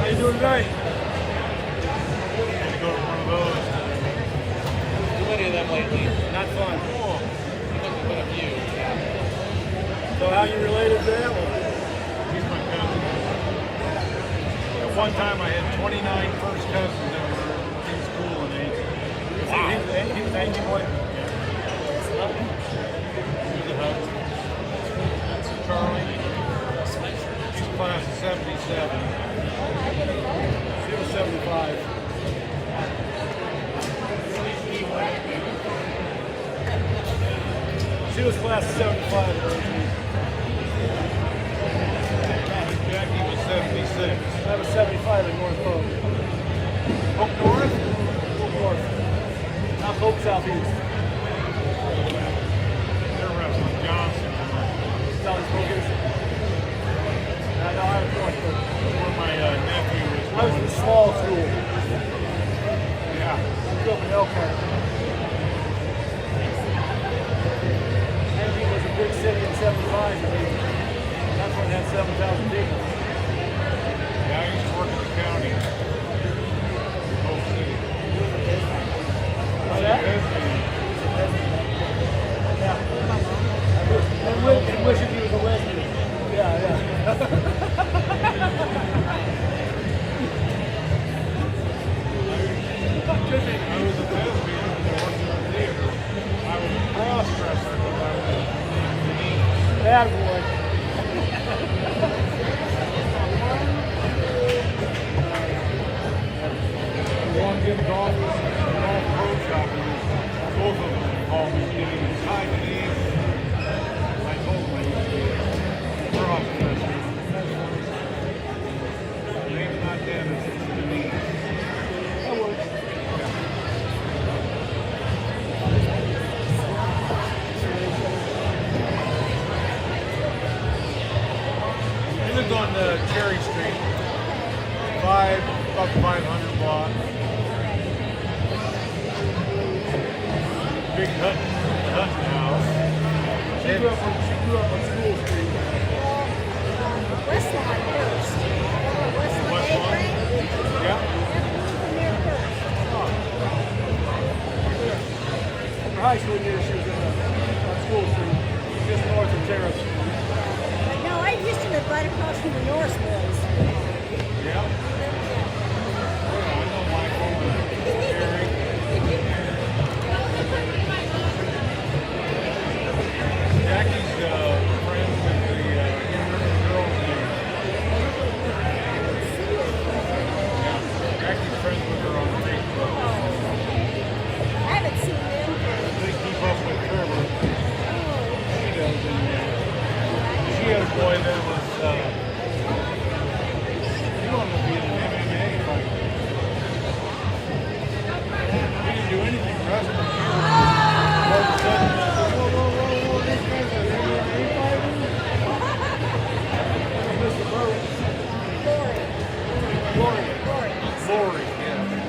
you doing tonight? Had to go to one of those. Too many of them lately. Not fun. Cool. But a few. So how you related to that one? He's my cousin. At one time, I had 29 first cousins that were in school in Ankeny. Wow. He was Ankeny boy. Here's a hug. That's Charlie. He's class of 77. She was 75. She was class of 75. Jackie was 76. I was 75 in North Pope. Hope North? Pope North. Not Pope Southeast. They're wrestling Johnson. Southeast Focus. No, I was North Pope. Where my nephew is. I was in a small school. Yeah. I grew up in Elkhart. Ankeny was a big city in 75. That's when it had 7,000 people. Yeah, I used to work in the county. Whole city. What's that? Yeah. And wishing he was a lesbian. Yeah, yeah. I was a thespian and I worked in the theater. I was a cross-dresser because I was a Bad boy. one good golf pro shop. Both of them called me getting inside the knees. I told them I used to be a cross-dresser. Name's not Dennis, it's Denise. That works. We lived on Cherry Street, about 500 block. Big Hutton house. She grew up on School Street. West Lawn first. West Lawn? Yeah. For high school years, she was on School Street, just north of Terrace. No, I used to live right across from the Norris Mills. Yeah. I know Michael and Eric. Jackie's friends with the University girls there. Yeah. Jackie's friends with her on Facebook. I haven't seen them. They keep up with Trevor. She does. And she had a boy that was, he wanted to be in an MMA fight. He didn't do anything wrestling. All of a sudden, I said, whoa, this guy's an MMA fighter? Mr. Burke. Lori, yeah.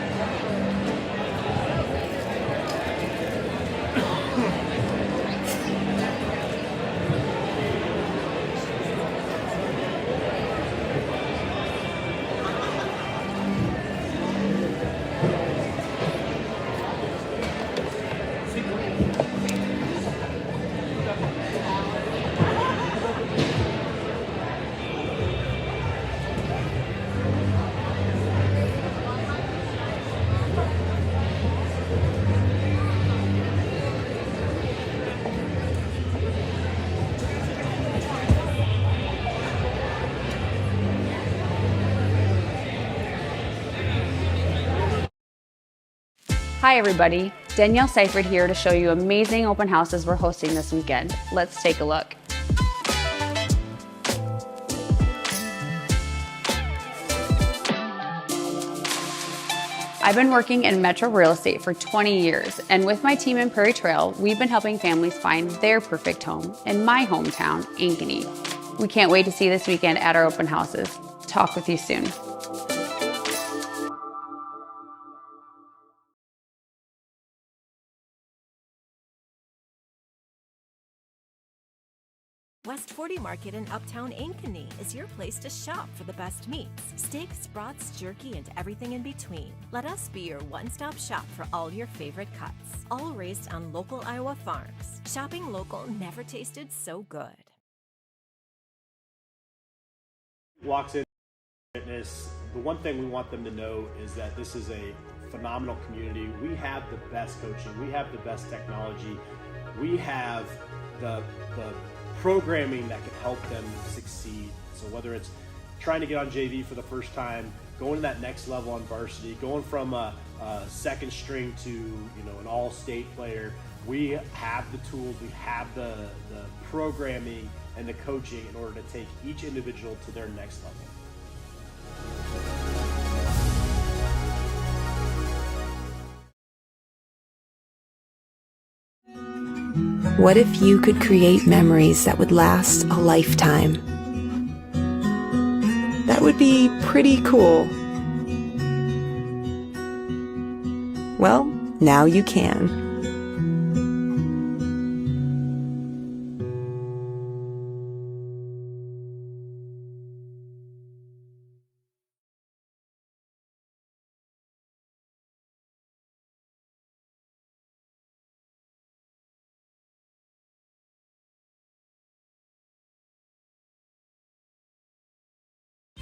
Hi everybody, Danielle Seifert here to show you amazing open houses we're hosting this weekend. Let's take a look. I've been working in metro real estate for 20 years, and with my team in Prairie Trail, we've been helping families find their perfect home in my hometown, Ankeny. We can't wait to see you this weekend at our open houses. Talk with you soon. What? West 40 Market in Uptown Ankeny is your place to shop for the best meats, steaks, broths, jerky, and everything in between. Let us be your one-stop shop for all your favorite cuts, all raised on local Iowa farms. Shopping local never tasted so good. Walks in fitness, the one thing we want them to know is that this is a phenomenal community. We have the best coaching, we have the best technology, we have the programming that can help them succeed. So whether it's trying to get on JV for the first time, going to that next level on varsity, going from a second string to an all-state player, we have the tools, we have the programming and the coaching in order to take each individual to their next level. What if you could create memories that would last a lifetime? That would be pretty cool. Well, now you can.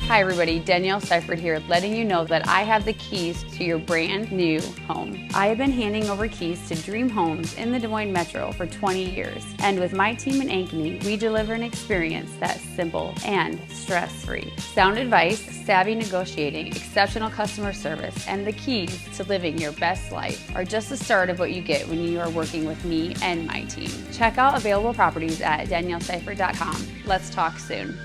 Hi everybody, Danielle Seifert here, letting you know that I have the keys to your brand new home. I have been handing over keys to dream homes in the Des Moines Metro for 20 years. And with my team in Ankeny, we deliver an experience that's simple and stress-free. Sound advice, savvy negotiating, exceptional customer service, and the keys to living your best life are just the start of what you get when you are working with me and my team. Check out available properties at danielleseifert.com. Let's talk soon.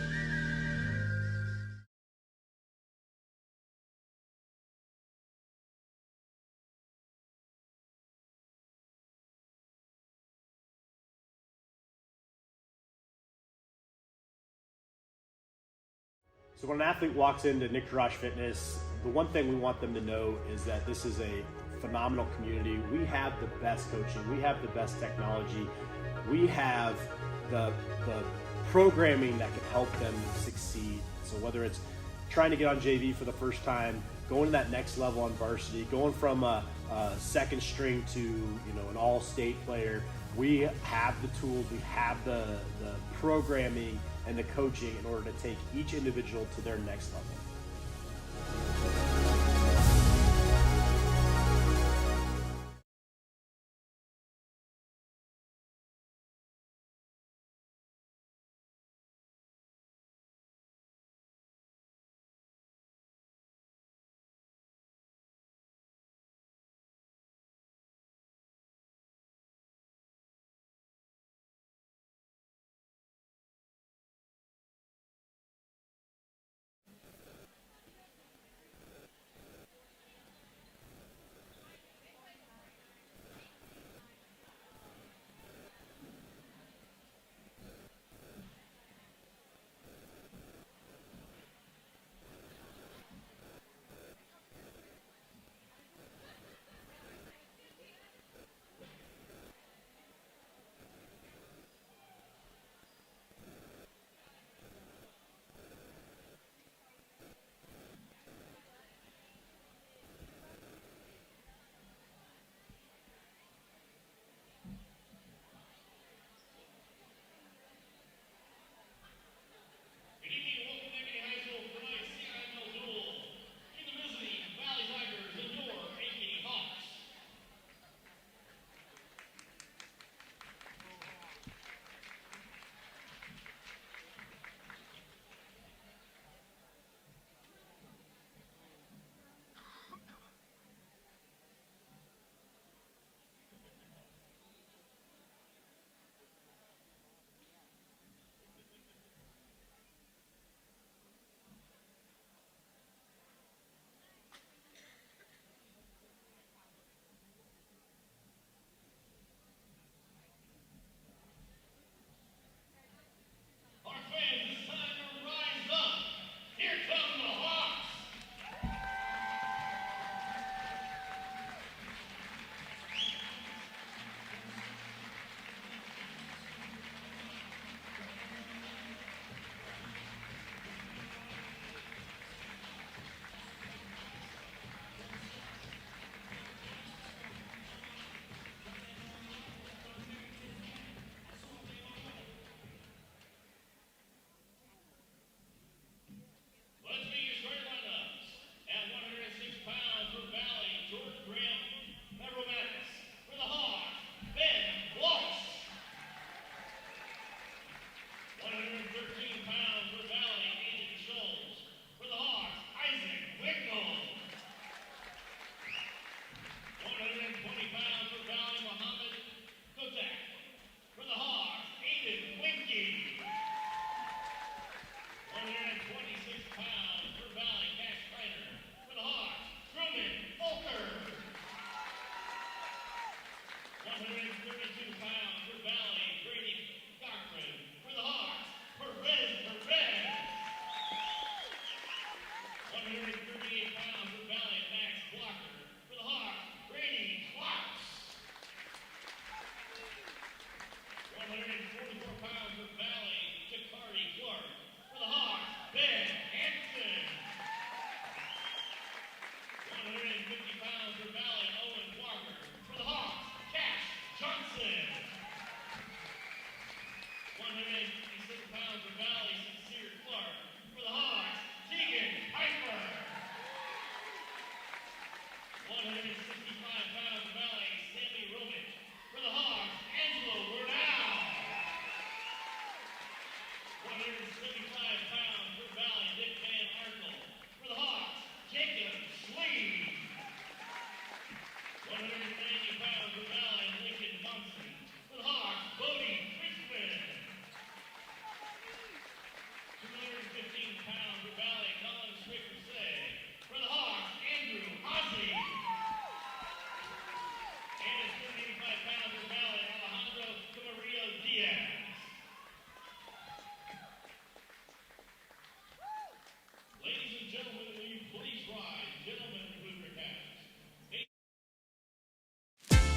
So when an athlete walks into Nick Garage Fitness, the one thing we want them to know is that this is a phenomenal community. We have the best coaching, we have the best technology, we have the programming that can help them succeed. So whether it's trying to get on JV for the first time, going to that next level on varsity, going from a second string to an all-state player, we have the tools, we have the programming and the coaching in order to take each individual to their next level.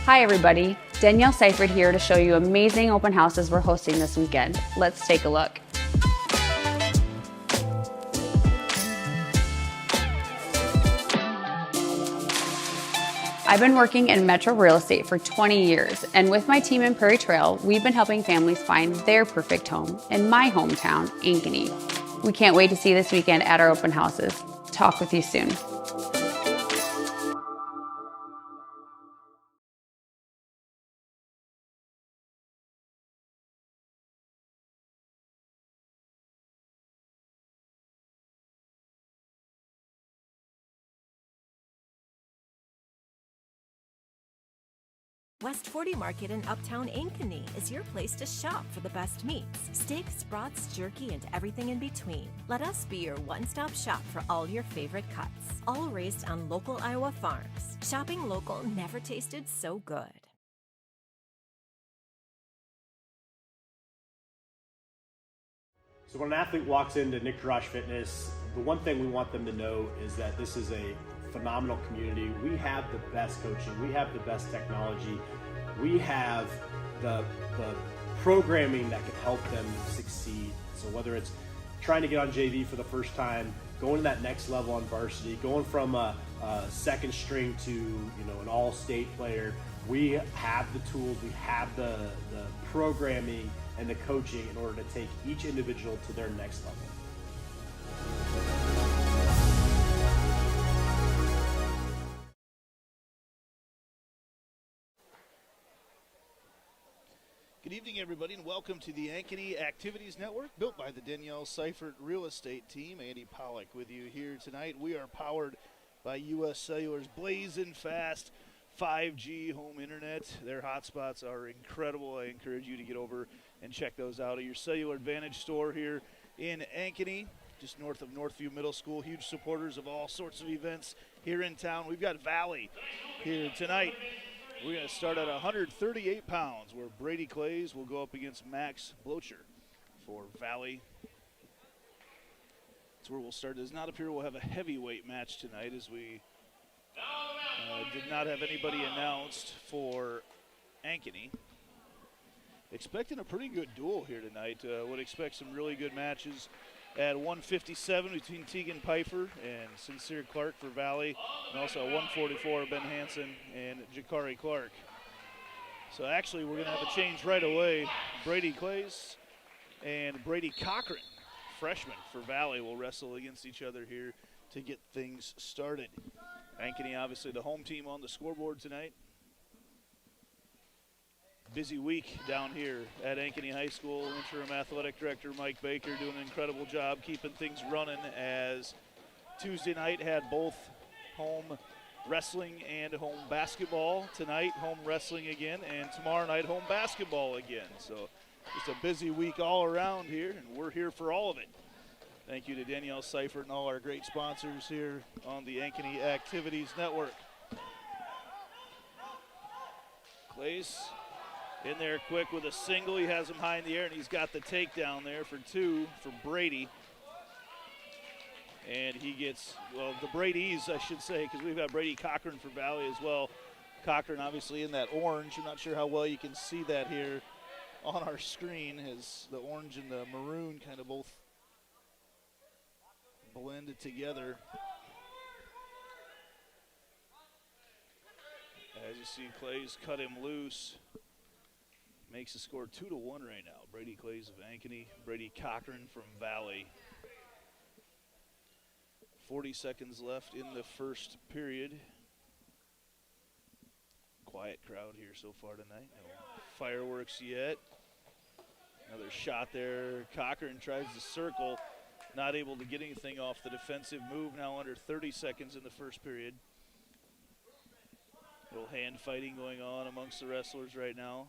Hi everybody, Danielle Seifert here to show you amazing open houses we're hosting this weekend. Let's take a look. I've been working in metro real estate for 20 years, and with my team in Prairie Trail, we've been helping families find their perfect home in my hometown, Ankeny. We can't wait to see you this weekend at our open houses. Talk with you soon. West 40 Market in Uptown Ankeny is your place to shop for the best meats, steaks, brats, jerky, and everything in between. Let us be your one-stop shop for all your favorite cuts, all raised on local Iowa farms. Shopping local never tasted so good. So when an athlete walks into Nick Garage Fitness, the one thing we want them to know is that this is a phenomenal community. We have the best coaching, we have the best technology, we have the programming that can help them succeed. So whether it's trying to get on JV for the first time, going to that next level on varsity, going from a second string to an all-state player, we have the tools, we have the programming and the coaching in order to take each individual to their next level. Good evening, everybody, and welcome to the Ankeny Activities Network, built by the Danielle Seifert Real Estate Team. Andy Pollock with you here tonight. We are powered by U.S. Cellular's blazing fast 5G home internet. Their hotspots are incredible. I encourage you to get over and check those out at your Cellular Advantage store here in Ankeny, just north of Northview Middle School. Huge supporters of all sorts of events here in town. We've got Valley here tonight. We're going to start at 138 pounds, where Brady Clays will go up against Max Blocher for Valley. That's where we'll start. It does not appear we'll have a heavyweight match tonight, as we did not have anybody announced for Ankeny. Expecting a pretty good duel here tonight. Would expect some really good matches at 157 between Tegan Pfeiffer and Sincere Clark for Valley, and also at 144 Ben Hansen and Jakari Clark. So actually we're going to have a change right away. Brady Clays and Brady Cochran, freshman for Valley, will wrestle against each other here to get things started. Ankeny obviously the home team on the scoreboard tonight. Busy week down here at Ankeny High School. Interim Athletic Director Mike Baker doing an incredible job keeping things running, as Tuesday night had both home wrestling and home basketball. Tonight, home wrestling again, and tomorrow night, home basketball again. So just a busy week all around here, and we're here for all of it. Thank you to Danielle Seifert and all our great sponsors here on the Ankeny Activities Network. Clays in there quick with a single. He has him high in the air, and he's got the takedown there for two for Brady. And he gets, well, the Brady's, I should say, because we've got Brady Cochran for Valley as well. Cochran obviously in that orange. I'm not sure how well you can see that here on our screen, as the orange and the maroon kind of both blended together. As you see, Clays cut him loose. Makes the score 2-1 right now. Brady Clays of Ankeny, Brady Cochran from Valley. 40 seconds left in the first period. Quiet crowd here so far tonight. No fireworks yet. Another shot there. Cochran tries to circle. Not able to get anything off the defensive move. Now under 30 seconds in the first period. A little hand fighting going on amongst the wrestlers right now.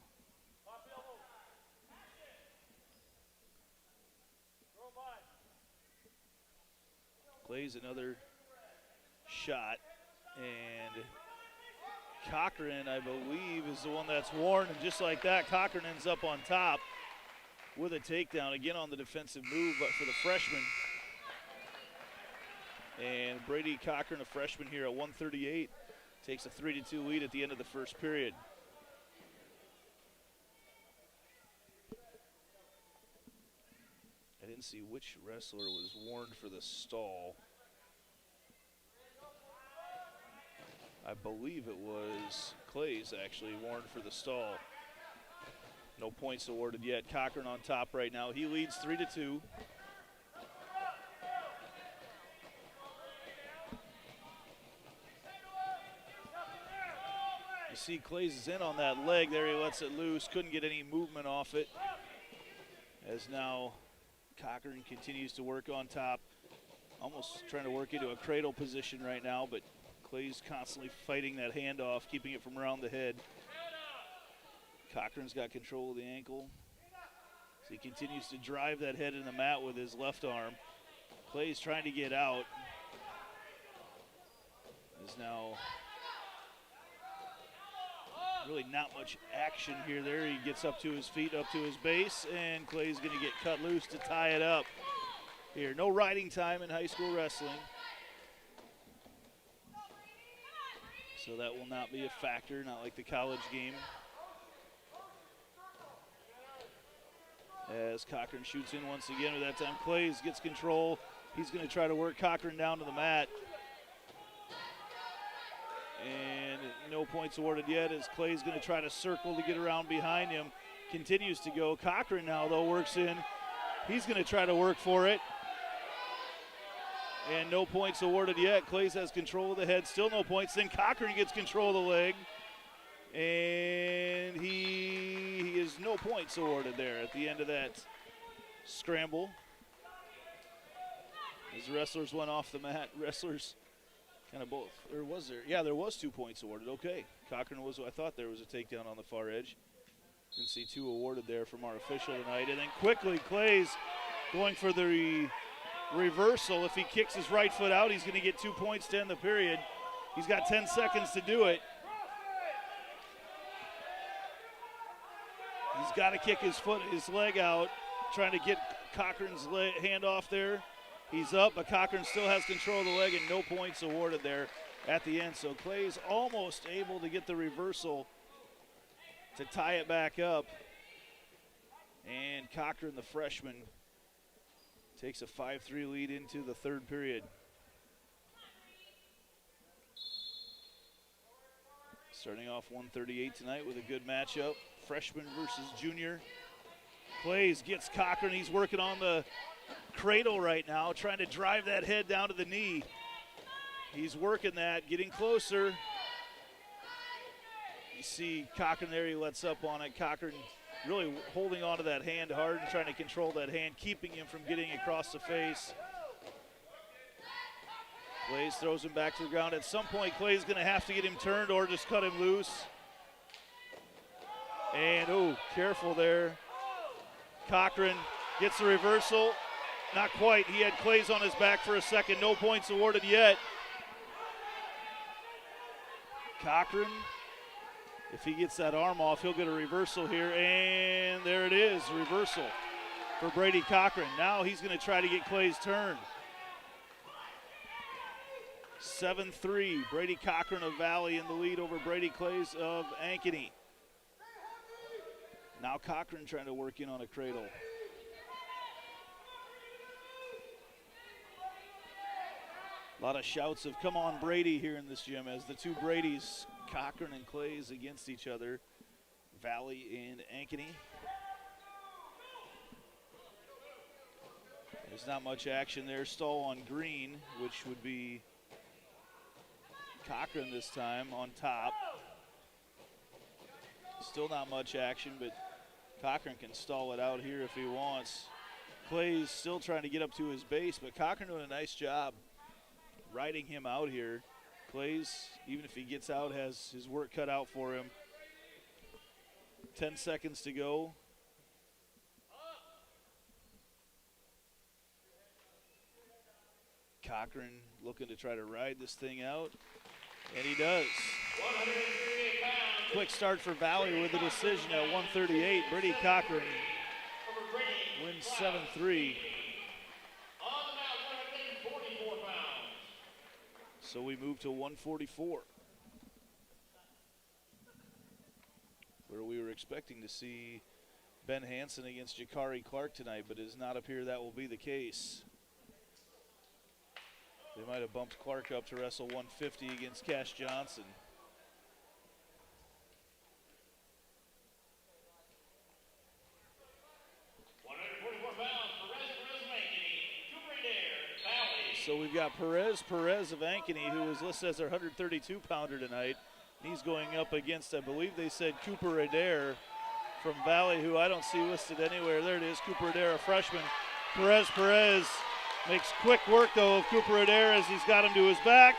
Plays another shot, and Cochran, I believe, is the one that's worn, and just like that, Cochran ends up on top with a takedown, again on the defensive move, but for the freshman. And Brady Cochran, a freshman here at 138, takes a 3-2 lead at the end of the first period. didn't see which wrestler was warned for the stall. I believe it was Clays actually warned for the stall. No points awarded yet. Cochran on top right now. He leads 3-2. You see Clays is in on that leg there. He lets it loose. Couldn't get any movement off it. As now Cochran continues to work on top. Almost trying to work into a cradle position right now, but Clays constantly fighting that handoff, keeping it from around the head. Cochran's got control of the ankle. So he continues to drive that head in the mat with his left arm. Clays trying to get out. There's now really not much action here. There he gets up to his feet, up to his base, and Clay's going to get cut loose to tie it up here. No riding time in high school wrestling, so that will not be a factor, not like the college game. As Cochran shoots in once again, with that time Clays gets control. He's going to try to work Cochran down to the mat. And no points awarded yet, as Clay's going to try to circle to get around behind him. Continues to go. Cochran now, though, works in. He's going to try to work for it. And no points awarded yet. Clays has control of the head. Still no points. Then Cochran gets control of the leg. And he is no points awarded there at the end of that scramble. As the wrestlers went off the mat, wrestlers kind of both, or was there? Yeah, there was 2 points awarded. Okay, Cochran was, I thought there was a takedown on the far edge. Didn't see 2 awarded there from our official tonight. And then quickly, Clays going for the reversal. If he kicks his right foot out, he's going to get 2 points to end the period. He's got 10 seconds to do it. He's got to kick his leg out, trying to get Cochran's hand off there. He's up, but Cochran still has control of the leg, and no points awarded there at the end. So Clay's almost able to get the reversal to tie it back up. And Cochran, the freshman, takes a 5-3 lead into the third period. Starting off 138 tonight with a good matchup. Freshman versus junior. Clays gets Cochran. He's working on the cradle right now, trying to drive that head down to the knee. He's working that, getting closer. You see Cochran there, he lets up on it. Cochran really holding onto that hand hard and trying to control that hand, keeping him from getting across the face. Clays throws him back to the ground. At some point, Clay's going to have to get him turned or just cut him loose. And, oh, careful there. Cochran gets the reversal. Not quite. He had Clays on his back for a second. No points awarded yet. Cochran, if he gets that arm off, he'll get a reversal here. And there it is, reversal for Brady Cochran. Now he's going to try to get Clays turned. 7-3, Brady Cochran of Valley in the lead over Brady Clays of Ankeny. Now Cochran trying to work in on a cradle. A lot of shouts of "come on Brady" here in this gym as the two Bradys, Cochran and Clays, against each other. Valley and Ankeny. There's not much action there. Stall on green, which would be Cochran this time on top. Still not much action, but Cochran can stall it out here if he wants. Clay's still trying to get up to his base, but Cochran doing a nice job riding him out here. Clay's, even if he gets out, has his work cut out for him. 10 seconds to go. Cochran looking to try to ride this thing out, and he does. Quick start for Valley with the decision at 138. Brady Cochran wins 7-3. So we move to 144, where we were expecting to see Ben Hansen against Jakari Clark tonight, but it does not appear that will be the case. They might have bumped Clark up to wrestle 150 against Cash Johnson. So we've got Perez of Ankeny, who is listed as our 132-pounder tonight. He's going up against, I believe they said, Cooper Adair from Valley, who I don't see listed anywhere. There it is, Cooper Adair, a freshman. Perez makes quick work, though, of Cooper Adair as he's got him to his back.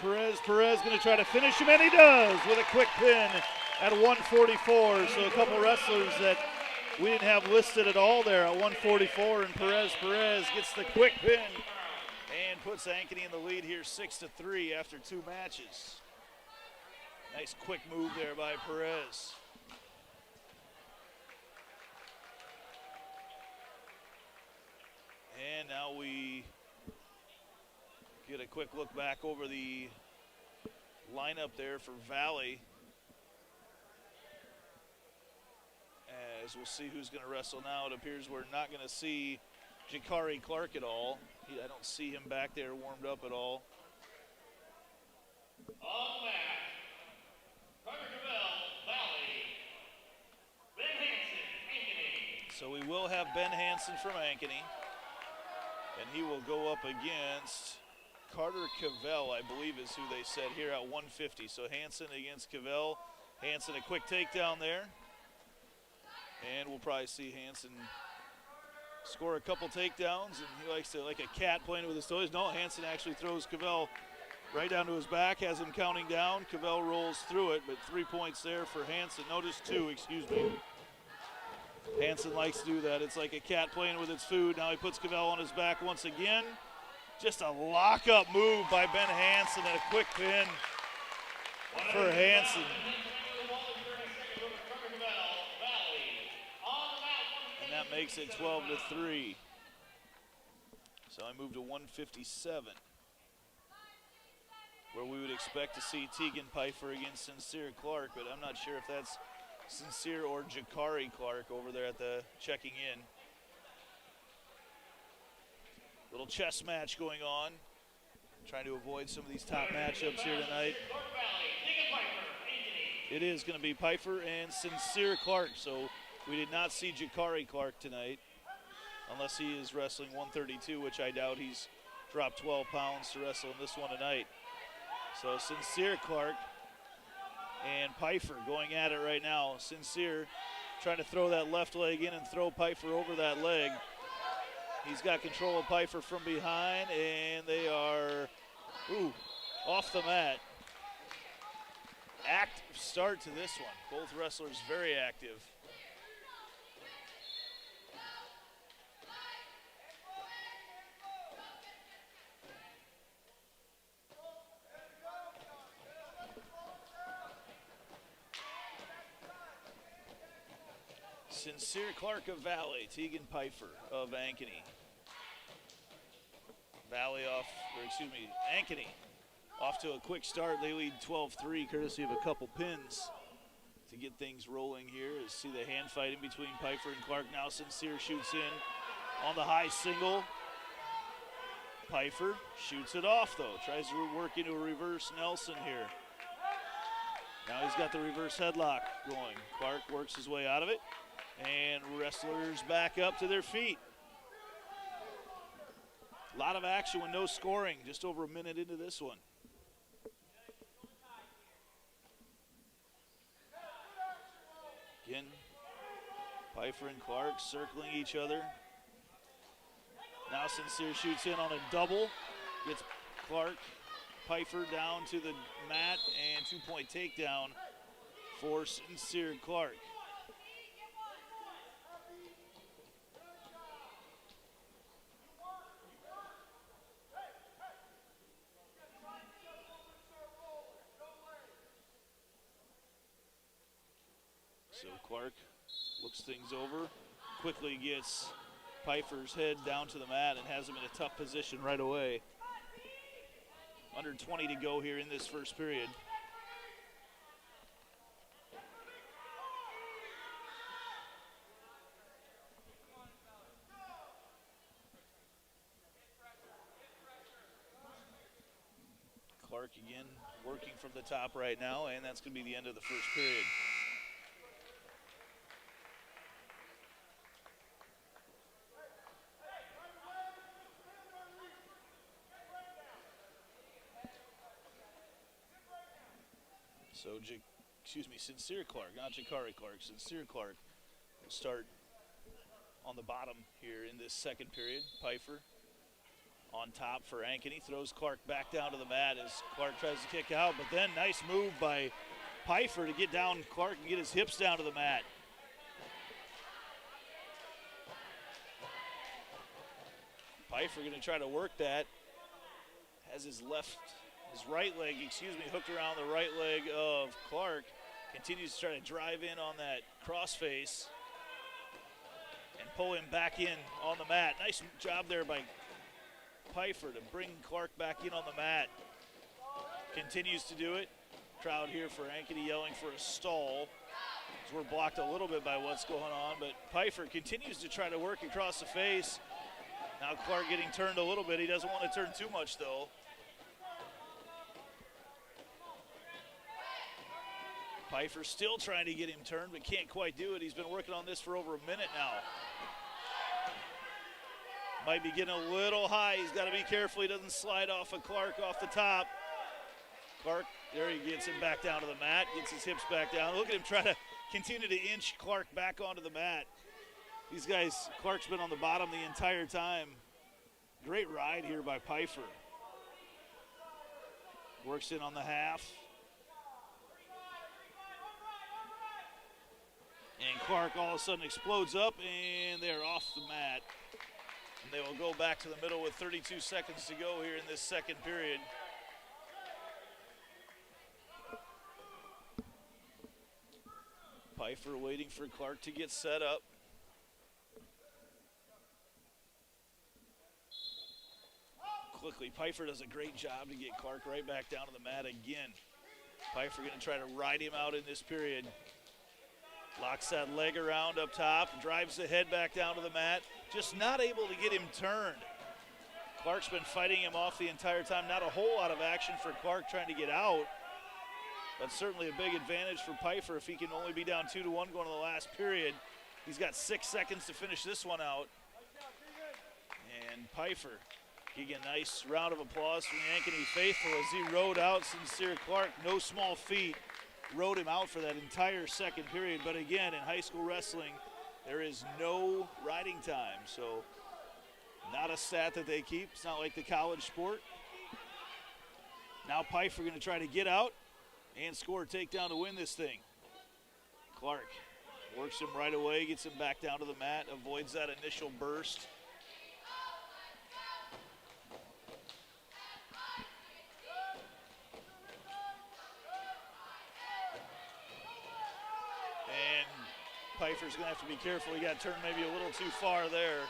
Perez going to try to finish him, and he does with a quick pin at 144. So a couple wrestlers that we didn't have listed at all there at 144, and Perez gets the quick pin and puts Ankeny in the lead here 6-3 after 2 matches. Nice quick move there by Perez. And now we get a quick look back over the lineup there for Valley, as we'll see who's going to wrestle now. It appears we're not going to see Jakari Clark at all. I don't see him back there warmed up at all. On the mat, Carter Cavell, Valley, Ben Hansen, Ankeny. So we will have Ben Hansen from Ankeny, and he will go up against Carter Cavell, I believe is who they said here at 150. So Hansen against Cavell. Hansen a quick takedown there. And we'll probably see Hansen score a couple takedowns, and he likes to, like a cat playing with his toys. No, Hansen actually throws Cavell right down to his back, has him counting down. Cavell rolls through it, but 3 points there for Hansen. Notice 2, excuse me. Hansen likes to do that. It's like a cat playing with its food. Now he puts Cavell on his back once again. Just a lock-up move by Ben Hansen and a quick pin for Hansen. And that makes it 12-3. So I move to 157, where we would expect to see Tegan Pfeiffer against Sincere Clark, but I'm not sure if that's Sincere or Jakari Clark over there at the checking in. Little chess match going on. Trying to avoid some of these top matchups here tonight. It is going to be Pfeiffer and Sincere Clark, so we did not see Jakari Clark tonight, unless he is wrestling 132, which I doubt. He's dropped 12 pounds to wrestle in this one tonight. So Sincere Clark and Pfeiffer going at it right now. Sincere trying to throw that left leg in and throw Pfeiffer over that leg. He's got control of Pfeiffer from behind, and they are off the mat. Active start to this one. Both wrestlers very active. Sincere Clark of Valley, Tegan Pfeiffer of Ankeny. Ankeny off to a quick start. They lead 12-3, courtesy of a couple pins to get things rolling here. As see the hand fight in between Pfeiffer and Clark. Now Sincere shoots in on the high single. Pfeiffer shoots it off though. Tries to work into a reverse Nelson here. Now he's got the reverse headlock going. Clark works his way out of it. And wrestlers back up to their feet. A lot of action with no scoring, just over a minute into this one. Again, Pfeiffer and Clark circling each other. Now Sincere shoots in on a double. Gets Pfeiffer down to the mat, and 2-point takedown for Sincere Clark. So Clark looks things over, quickly gets Pfeiffer's head down to the mat and has him in a tough position right away. Under 20 to go here in this first period. Clark again working from the top right now, and that's going to be the end of the first period. So, Sincere Clark, not Jakari Clark. Sincere Clark will start on the bottom here in this second period. Pfeiffer on top for Ankeny, throws Clark back down to the mat as Clark tries to kick out, but then nice move by Pfeiffer to get down Clark and get his hips down to the mat. Pfeiffer going to try to work that. Has his right leg, hooked around the right leg of Clark. Continues to try to drive in on that crossface and pull him back in on the mat. Nice job there by Pfeiffer to bring Clark back in on the mat. Continues to do it. Crowd here for Ankeny yelling for a stall. So we're blocked a little bit by what's going on, but Pfeiffer continues to try to work across the face. Now Clark getting turned a little bit. He doesn't want to turn too much though. Pfeiffer still trying to get him turned, but can't quite do it. He's been working on this for over a minute now. Might be getting a little high. He's got to be careful he doesn't slide off of Clark off the top. Clark, there he gets him back down to the mat, gets his hips back down. Look at him try to continue to inch Clark back onto the mat. These guys, Clark's been on the bottom the entire time. Great ride here by Pfeiffer. Works in on the half. And Clark all of a sudden explodes up, and they're off the mat. And they will go back to the middle with 32 seconds to go here in this second period. Pfeiffer waiting for Clark to get set up. Quickly, Pfeiffer does a great job to get Clark right back down to the mat again. Pfeiffer going to try to ride him out in this period. Locks that leg around up top, drives the head back down to the mat. Just not able to get him turned. Clark's been fighting him off the entire time. Not a whole lot of action for Clark trying to get out. But certainly a big advantage for Pfeiffer if he can only be down 2-1 going to the last period. He's got 6 seconds to finish this one out. And Pfeiffer getting a nice round of applause from the Ankeny faithful as he rode out Sincere Clark. No small feat. Rode him out for that entire second period. But again, in high school wrestling, there is no riding time. So not a stat that they keep. It's not like the college sport. Now Pfeiffer going to try to get out and score a takedown to win this thing. Clark works him right away, gets him back down to the mat, avoids that initial burst. And Pfeiffer's going to have to be careful. He got turned maybe a little too far there.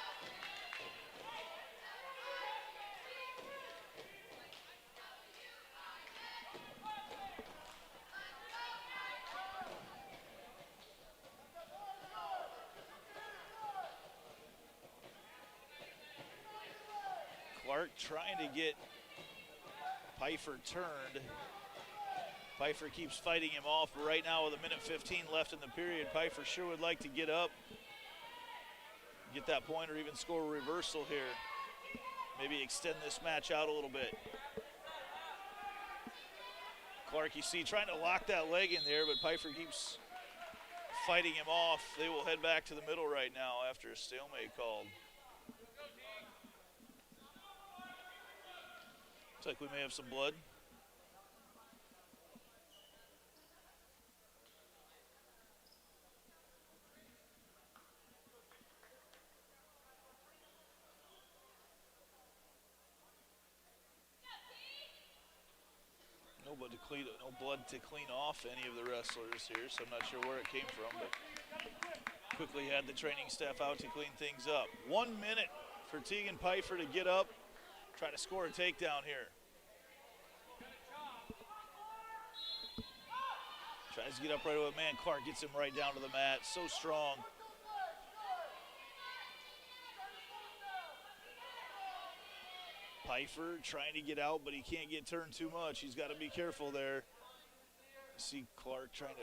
Clark trying to get Pfeiffer turned. Pfeiffer keeps fighting him off, but right now with 1:15 left in the period, Pfeiffer sure would like to get up, get that point, or even score a reversal here. Maybe extend this match out a little bit. Clark, you see, trying to lock that leg in there, but Pfeiffer keeps fighting him off. They will head back to the middle right now after a stalemate called. Looks like we may have some blood. No blood to clean off any of the wrestlers here, so I'm not sure where it came from, but quickly had the training staff out to clean things up. 1 minute for Tegan Pfeiffer to get up, try to score a takedown here. Tries to get up right away. Man, Clark gets him right down to the mat. So strong. Pfeiffer trying to get out, but he can't get turned too much. He's got to be careful there. See Clark trying to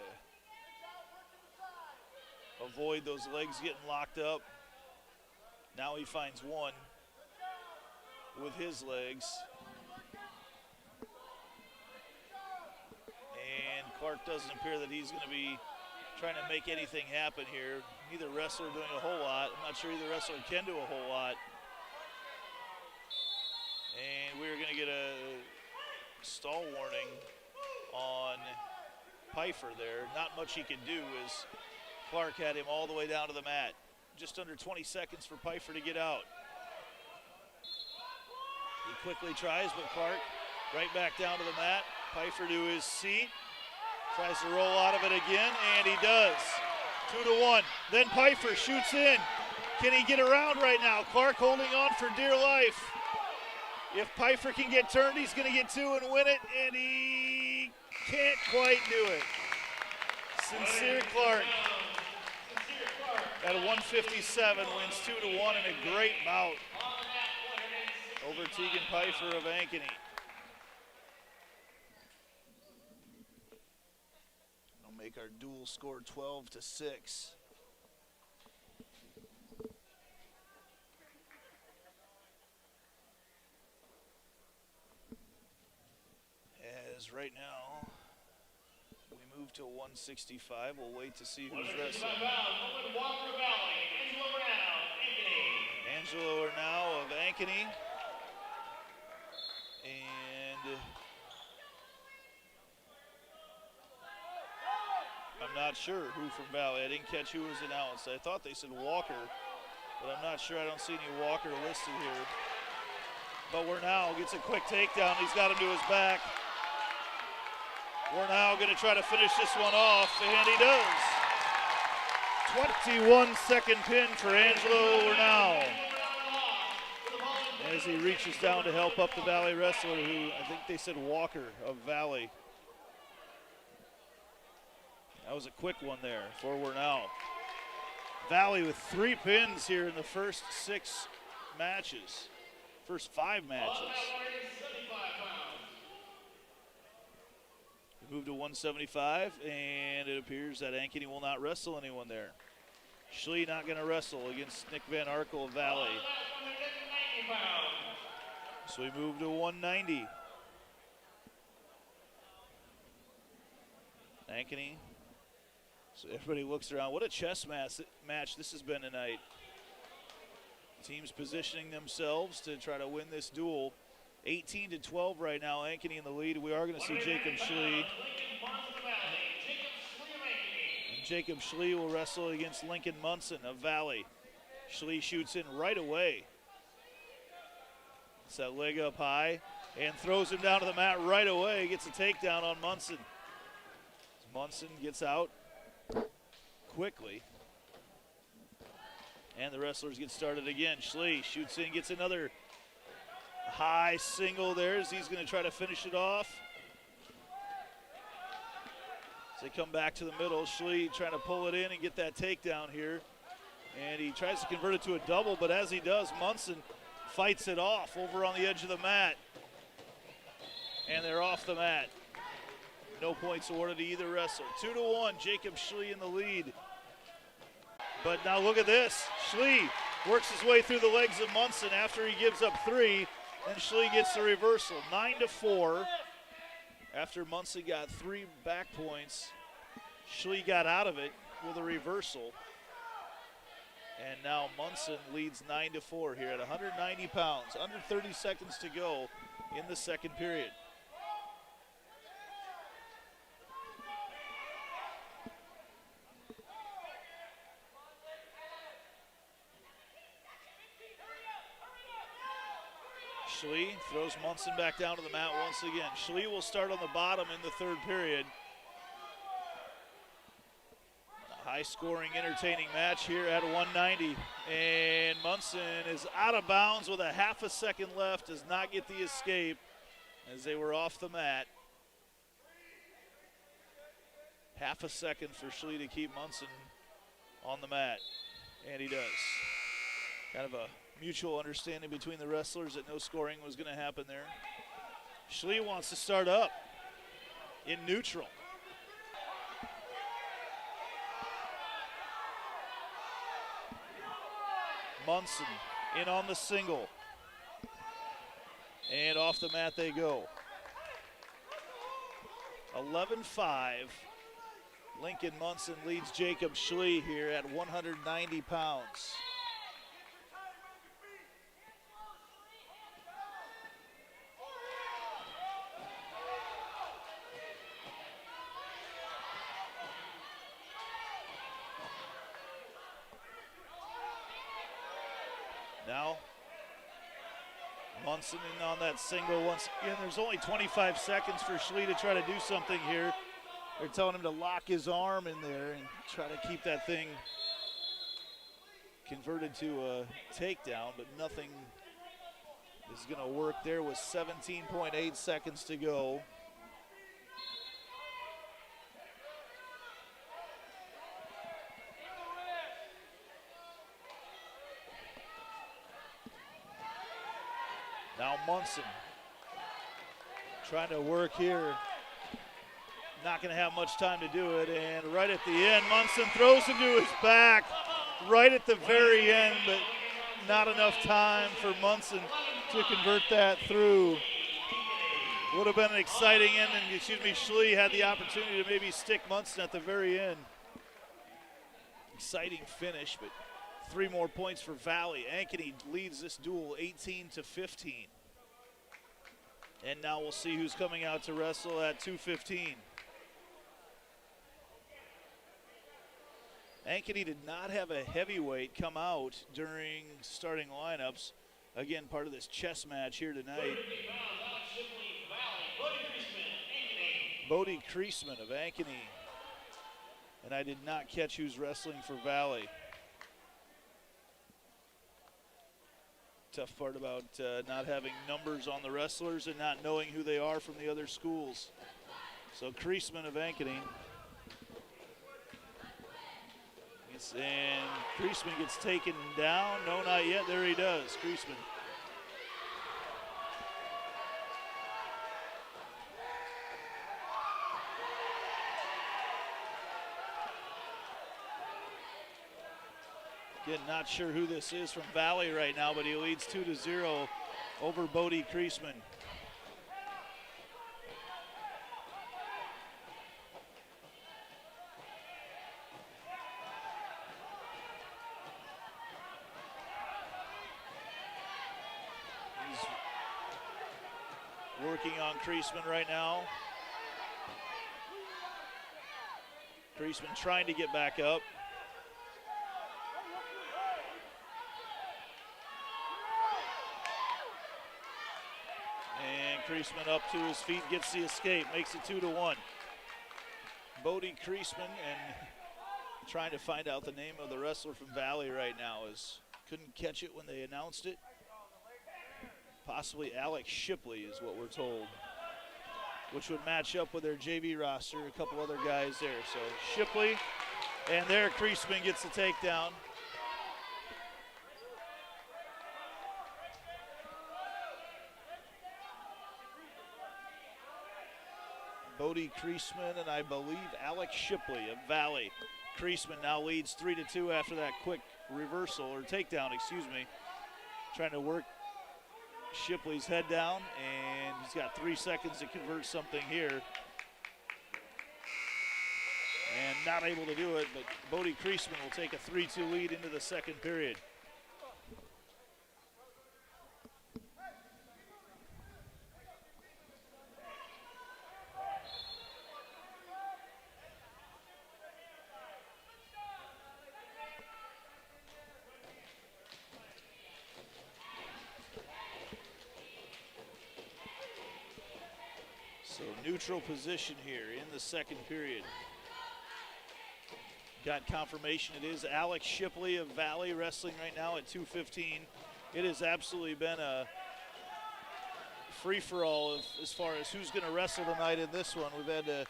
avoid those legs getting locked up. Now he finds one with his legs. And Clark doesn't appear that he's going to be trying to make anything happen here. Neither wrestler doing a whole lot. I'm not sure either wrestler can do a whole lot. And we're going to get a stall warning on Pfeiffer there. Not much he can do as Clark had him all the way down to the mat. Just under 20 seconds for Pfeiffer to get out. He quickly tries, but Clark right back down to the mat. Pfeiffer to his seat. Tries to roll out of it again, and he does. 2-1. Then Pfeiffer shoots in. Can he get around right now? Clark holding on for dear life. If Pfeiffer can get turned, he's going to get two and win it, and he can't quite do it. Sincere Clark at 157 wins 2-1 in a great bout over Tegan Pfeiffer of Ankeny. It'll make our dual score 12-6. As right now, we move to 165. We'll wait to see who's wrestling. Angelo Arnau of Ankeny. And I'm not sure who from Valley. I didn't catch who was announced. I thought they said Walker, but I'm not sure. I don't see any Walker listed here. But Arnau gets a quick takedown. He's got him to his back. We're now going to try to finish this one off, and he does. 21-second pin for Angelo Arnau as he reaches down to help up the Valley wrestler, who I think they said Walker of Valley. That was a quick one there for Arnau. Valley with 3 pins here in the first 6 matches, first 5 matches. Move to 175, and it appears that Ankeny will not wrestle anyone there. Schlee not going to wrestle against Nick Van Arkel of Valley. So we move to 190. Ankeny. So everybody looks around. What a chess match this has been tonight. Teams positioning themselves to try to win this duel. 18-12 right now, Ankeny in the lead. We are going to see Jacob Schlee. And Jacob Schlee will wrestle against Lincoln Munson of Valley. Schlee shoots in right away. It's that leg up high and throws him down to the mat right away. Gets a takedown on Munson. Munson gets out quickly. And the wrestlers get started again. Schlee shoots in, gets another high single there as he's going to try to finish it off. As they come back to the middle, Schlee trying to pull it in and get that takedown here. And he tries to convert it to a double, but as he does, Munson fights it off over on the edge of the mat. And they're off the mat. No points awarded to either wrestler. 2-1, Jacob Schlee in the lead. But now look at this. Schlee works his way through the legs of Munson after he gives up 3. And Schlee gets the reversal, 9-4. After Munson got 3 back points, Schlee got out of it with a reversal. And now Munson leads 9-4 here at 190 pounds. Under 30 seconds to go in the second period. Schlee throws Munson back down to the mat once again. Schlee will start on the bottom in the third period. A high-scoring, entertaining match here at 190. And Munson is out of bounds with a half a second left, does not get the escape as they were off the mat. Half a second for Schlee to keep Munson on the mat, and he does. Kind of a mutual understanding between the wrestlers that no scoring was going to happen there. Schlee wants to start up in neutral. Munson in on the single. And off the mat they go. 11-5. Lincoln Munson leads Jacob Schlee here at 190 pounds. Now, Munson in on that single once again. There's only 25 seconds for Schlee to try to do something here. They're telling him to lock his arm in there and try to keep that thing converted to a takedown, but nothing is going to work there with 17.8 seconds to go. Now Munson trying to work here. Not going to have much time to do it, and right at the end, Munson throws him to his back right at the very end, but not enough time for Munson to convert that through. Would have been an exciting ending. Schlee had the opportunity to maybe stick Munson at the very end. Exciting finish, but 3 more points for Valley. Ankeny leads this duel 18-15. And now we'll see who's coming out to wrestle at 2:15. Ankeny did not have a heavyweight come out during starting lineups. Again, part of this chess match here tonight. Bodie Kreisman of Ankeny. And I did not catch who's wrestling for Valley. Tough part about not having numbers on the wrestlers and not knowing who they are from the other schools. So Kreisman of Ankeny. And Kreisman gets taken down. No, not yet. There he does, Kreisman. Again, not sure who this is from Valley right now, but he leads 2-0 over Bodie Kreisman. Working on Kreisman right now. Kreisman trying to get back up. And Kreisman up to his feet, gets the escape, makes it 2-1. Bodie Kreisman, and trying to find out the name of the wrestler from Valley right now, is couldn't catch it when they announced it. Possibly Alex Shipley is what we're told, which would match up with their JV roster, a couple other guys there. So Shipley, and there Kreisman gets the takedown. Bodie Kreisman and I believe Alex Shipley of Valley. Kreisman now leads 3-2 after that quick reversal, or takedown, excuse me. Trying to work Shipley's head down, and he's got 3 seconds to convert something here. And not able to do it, but Bodie Kreisman will take a 3-2 lead into the second period. So neutral position here in the second period. Got confirmation it is Alex Shipley of Valley wrestling right now at 2:15. It has absolutely been a free-for-all as far as who's going to wrestle tonight in this one. We've had to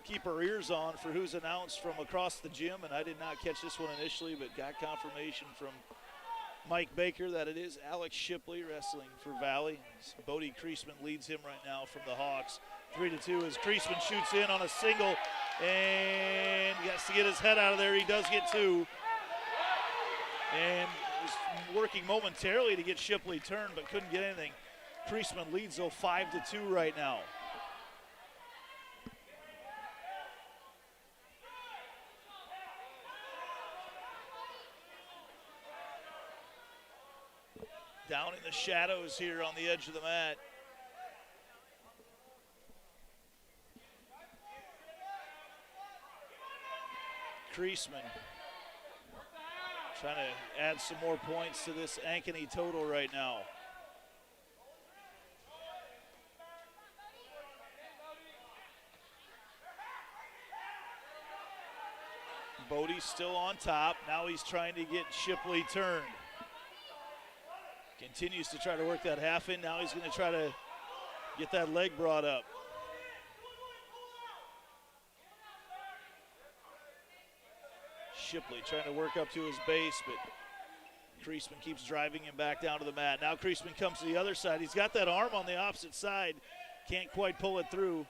keep our ears on for who's announced from across the gym, and I did not catch this one initially, but got confirmation from Mike Baker that it is Alex Shipley wrestling for Valley. Bodie Kreisman leads him right now from the Hawks. 3-2 as Kreisman shoots in on a single and he has to get his head out of there. He does get two. And was working momentarily to get Shipley turned but couldn't get anything. Kreisman leads though 5-2 right now. Down in the shadows here on the edge of the mat. Kreisman trying to add some more points to this Ankeny total right now. Bodie's still on top. Now he's trying to get Shipley turned. Continues to try to work that half in. Now he's going to try to get that leg brought up. Shipley trying to work up to his base, but Kreisman keeps driving him back down to the mat. Now Kreisman comes to the other side. He's got that arm on the opposite side. Can't quite pull it through.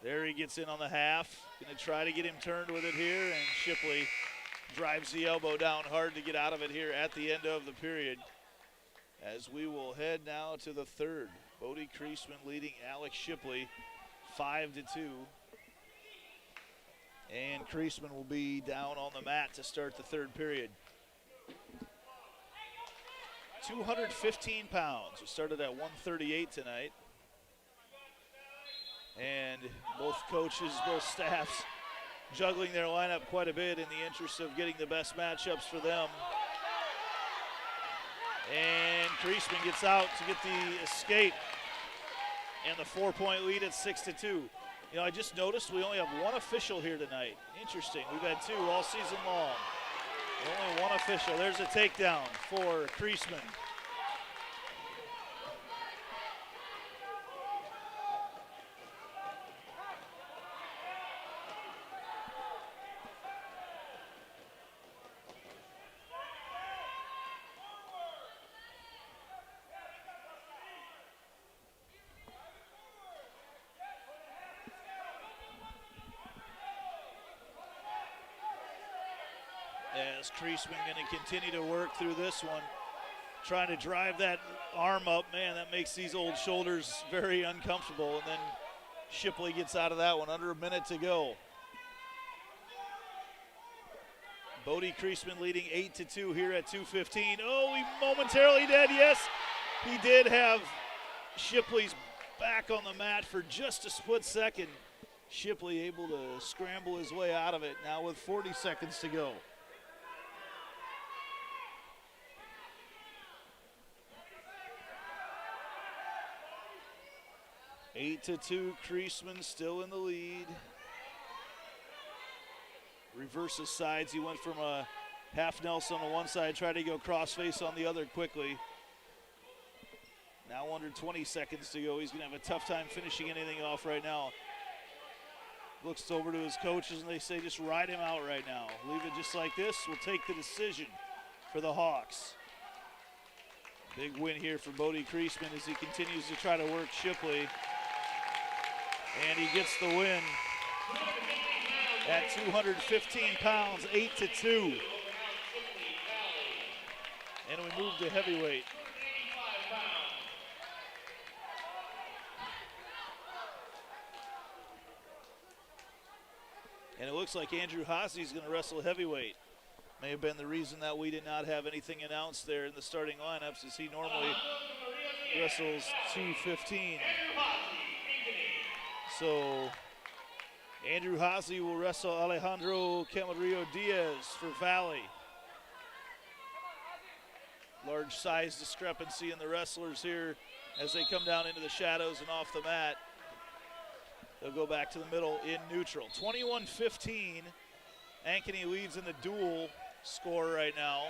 There he gets in on the half. Going to try to get him turned with it here, and Shipley drives the elbow down hard to get out of it here at the end of the period. As we will head now to the third. Bodie Kreisman leading Alex Shipley 5-2. And Kreisman will be down on the mat to start the third period. 215 pounds. We started at 138 tonight. And both coaches, both staffs juggling their lineup quite a bit in the interest of getting the best matchups for them. And Kreisman gets out to get the escape. And the 4-point lead at 6-2. You know, I just noticed we only have one official here tonight. Interesting. We've had two all season long. Only one official. There's a takedown for Kreisman. As Kreisman going to continue to work through this one, trying to drive that arm up. Man, that makes these old shoulders very uncomfortable. And then Shipley gets out of that one. Under a minute to go. Bodie Kreisman leading 8-2 here at 2:15. Oh, he momentarily did. Yes, he did have Shipley's back on the mat for just a split second. Shipley able to scramble his way out of it now with 40 seconds to go. 8-2, Kreisman still in the lead. Reverses sides. He went from a half Nelson on one side, tried to go crossface on the other quickly. Now under 20 seconds to go. He's going to have a tough time finishing anything off right now. Looks over to his coaches and they say just ride him out right now. Leave it just like this. We'll take the decision for the Hawks. Big win here for Bodie Kreisman as he continues to try to work Shipley. And he gets the win at 215 pounds, 8-2. And we move to heavyweight. And it looks like Andrew Haase is going to wrestle heavyweight. May have been the reason that we did not have anything announced there in the starting lineups, as he normally wrestles 215. So Andrew Haase will wrestle Alejandro Camarillo Diaz for Valley. Large size discrepancy in the wrestlers here as they come down into the shadows and off the mat. They'll go back to the middle in neutral. 21-15. Ankeny leads in the duel score right now.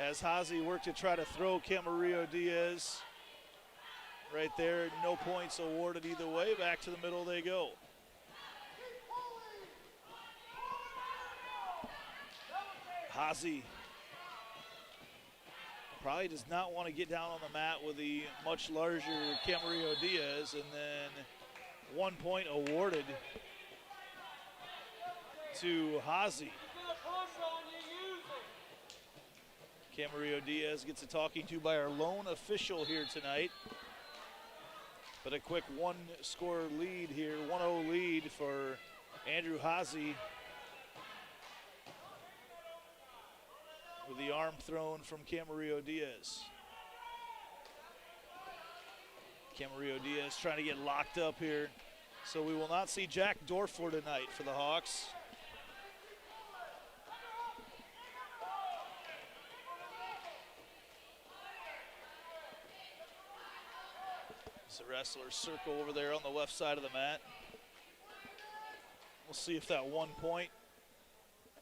As Haase worked to try to throw Camarillo Diaz. Right there, no points awarded either way. Back to the middle they go. Hazy probably does not want to get down on the mat with the much larger Camarillo Diaz, and then 1 point awarded to Hazy. Camarillo Diaz gets a talking to by our lone official here tonight. But a quick one-score lead here, 1-0 lead for Andrew Hazy. With the arm thrown from Camarillo Diaz. Camarillo Diaz trying to get locked up here. So we will not see Jack Dorfler tonight for the Hawks. As the wrestlers circle over there on the left side of the mat. We'll see if that 1 point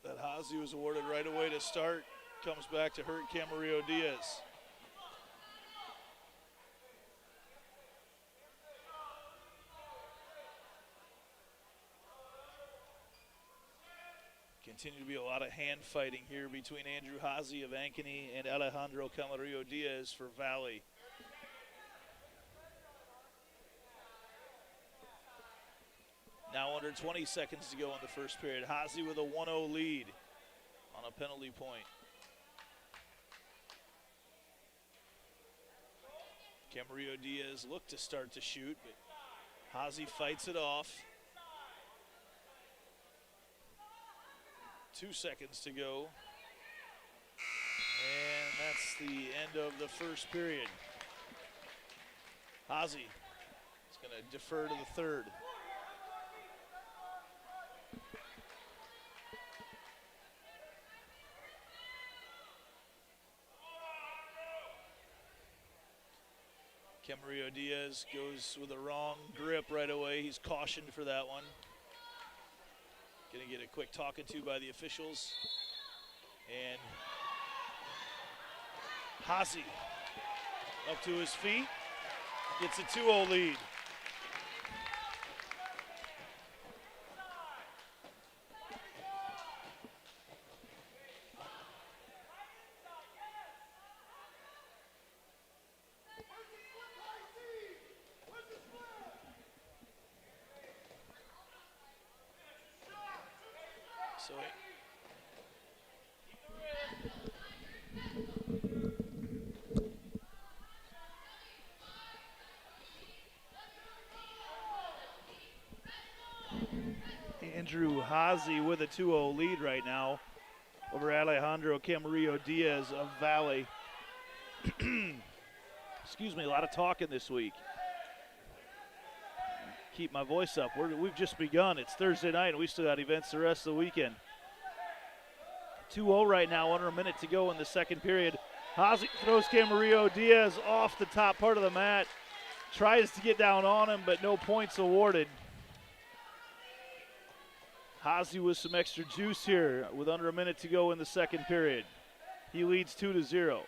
that Hazy was awarded right away to start comes back to hurt Camarillo Diaz. Continue to be a lot of hand fighting here between Andrew Hazy of Ankeny and Alejandro Camarillo Diaz for Valley. Now under 20 seconds to go in the first period. Hazy with a 1-0 lead on a penalty point. Camarillo Diaz looked to start to shoot, but Hazy fights it off. 2 seconds to go. And that's the end of the first period. Hazy is going to defer to the third. Camarillo Diaz goes with a wrong grip right away. He's cautioned for that one. Gonna get a quick talking to by the officials. And Hazy up to his feet. Gets a 2-0 lead. So Andrew Hazy with a 2-0 lead right now over Alejandro Camarillo Diaz of Valley. Excuse me, a lot of talking this week. Keep my voice up. We've just begun. It's Thursday night, and we still got events the rest of the weekend. 2-0 right now, under a minute to go in the second period. Hazy throws Camarillo Diaz off the top part of the mat. Tries to get down on him, but no points awarded. Hazy with some extra juice here with under a minute to go in the second period. He leads 2-0.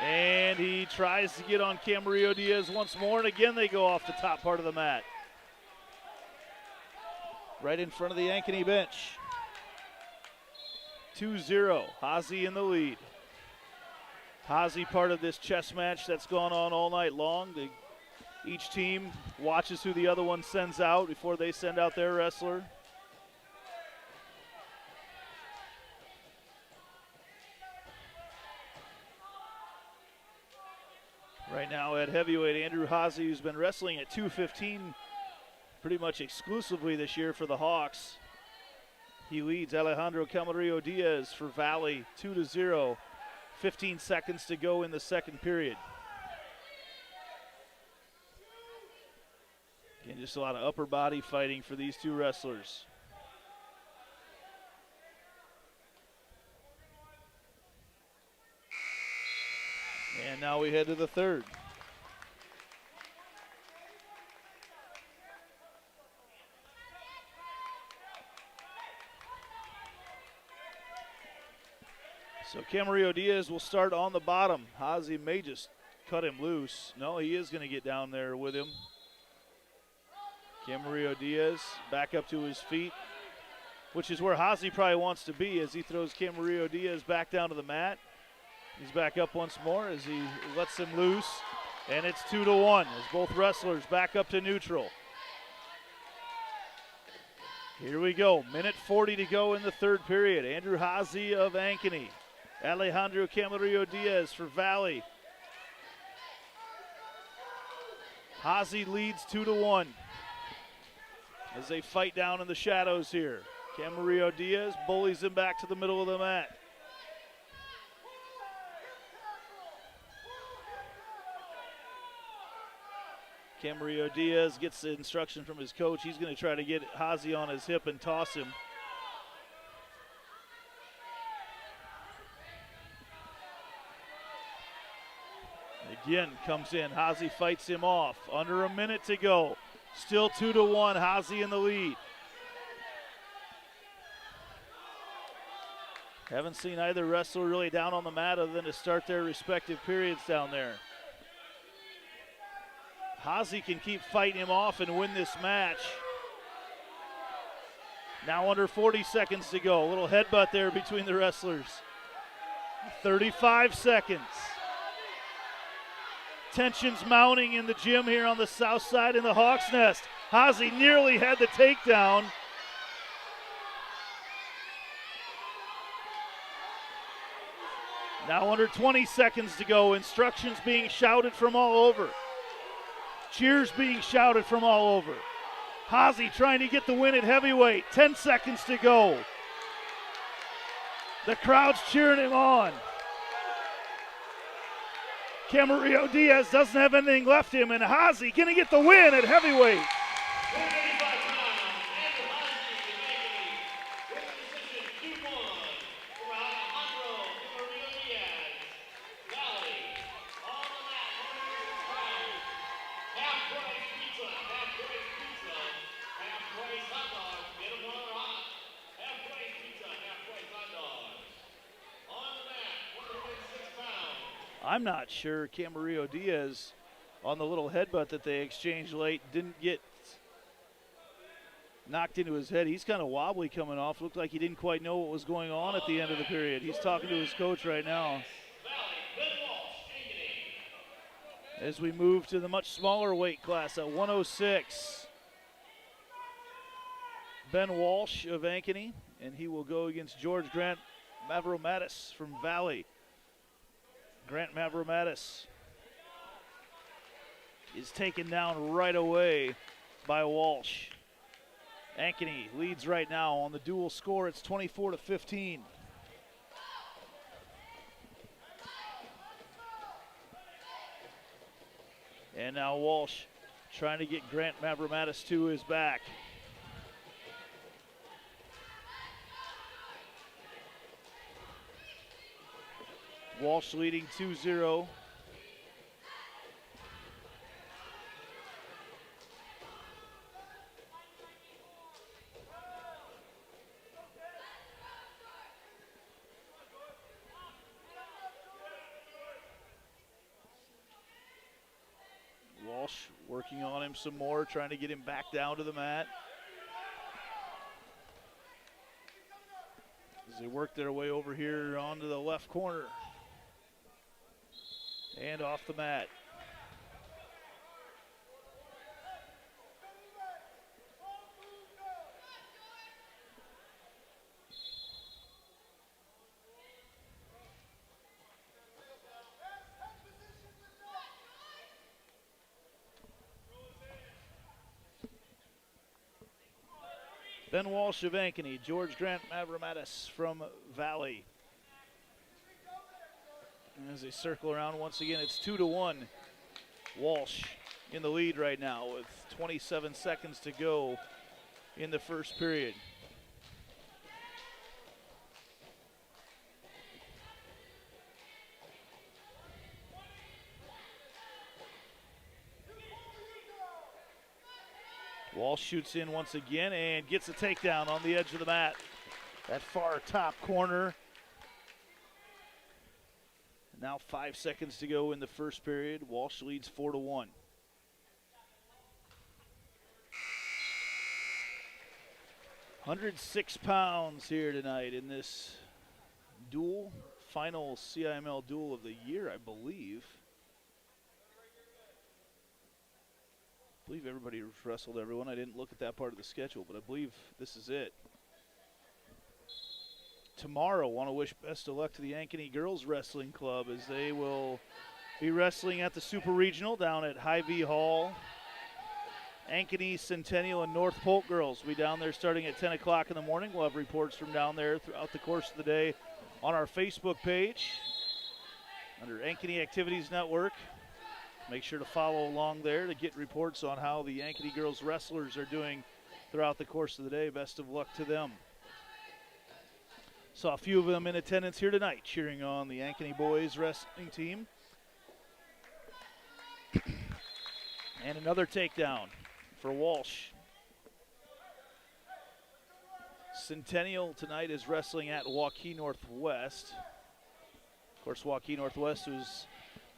And he tries to get on Camarillo Diaz once more, and again they go off the top part of the mat. Right in front of the Ankeny bench. 2-0, Hazy in the lead. Hazy part of this chess match that's gone on all night long. Each team watches who the other one sends out before they send out their wrestler. Right now at heavyweight, Andrew Hazy, who's been wrestling at 215 pretty much exclusively this year for the Hawks. He leads Alejandro Camarillo Diaz for Valley 2-0. 15 seconds to go in the second period. Again, just a lot of upper body fighting for these two wrestlers. And now we head to the third. So Camarillo Diaz will start on the bottom. Hazy may just cut him loose. No, he is going to get down there with him. Camarillo Diaz back up to his feet. which is where Hazy probably wants to be as he throws Camarillo Diaz back down to the mat. He's back up once more as he lets him loose, and it's 2-1 as both wrestlers back up to neutral. Here we go, minute 40 to go in the third period. Andrew Hazy of Ankeny, Alejandro Camarillo Diaz for Valley. Hazy leads 2-1 as they fight down in the shadows here. Camarillo Diaz bullies him back to the middle of the mat. Camarillo Diaz gets the instruction from his coach. He's going to try to get Hazy on his hip and toss him. Again, comes in. Hazy fights him off. Under a minute to go. Still 2-1. Hazy in the lead. Haven't seen either wrestler really down on the mat other than to start their respective periods down there. Hazy can keep fighting him off and win this match. Now under 40 seconds to go. A little headbutt there between the wrestlers. 35 seconds. Tensions mounting in the gym here on the south side in the Hawk's Nest. Hazy nearly had the takedown. Now under 20 seconds to go. Instructions being shouted from all over. Cheers being shouted from all over. Hazy trying to get the win at heavyweight. 10 seconds to go. The crowd's cheering him on. Camarillo Diaz doesn't have anything left him, and Hazy gonna get the win at heavyweight. I'm not sure Camarillo Diaz on the little headbutt that they exchanged late didn't get knocked into his head. He's kind of wobbly coming off. Looked like he didn't quite know what was going on at the end of the period. He's talking to his coach right now. As we move to the much smaller weight class at 106. Ben Walsh of Ankeny, and he will go against George Grant Mavromatis from Valley. Grant Mavromatis is taken down right away by Walsh. Ankeny leads right now on the dual score. It's 24-15. And now Walsh trying to get Grant Mavromatis to his back. Walsh leading 2-0. Walsh working on him some more, trying to get him back down to the mat. As they work their way over here onto the left corner. And off the mat. Ben Walsh of Ankeny, George Grant Mavromatis from Valley. As they circle around once again, it's 2-1. Walsh in the lead right now with 27 seconds to go in the first period. Walsh shoots in once again and gets a takedown on the edge of the mat. That far top corner. Now 5 seconds to go in the first period. Walsh leads 4-1. 106 pounds here tonight in this duel, final CIML duel of the year, I believe. I believe everybody wrestled everyone. I didn't look at that part of the schedule, but I believe this is it. Tomorrow, want to wish best of luck to the Ankeny Girls Wrestling Club as they will be wrestling at the Super Regional down at Hy-Vee Hall. Ankeny, Centennial, and North Polk girls will be down there starting at 10 o'clock in the morning. We'll have reports from down there throughout the course of the day on our Facebook page under Ankeny Activities Network. Make sure to follow along there to get reports on how the Ankeny girls wrestlers are doing throughout the course of the day. Best of luck to them. Saw a few of them in attendance here tonight cheering on the Ankeny boys wrestling team. And another takedown for Walsh. Centennial tonight is wrestling at Waukee Northwest. Of course, Waukee Northwest was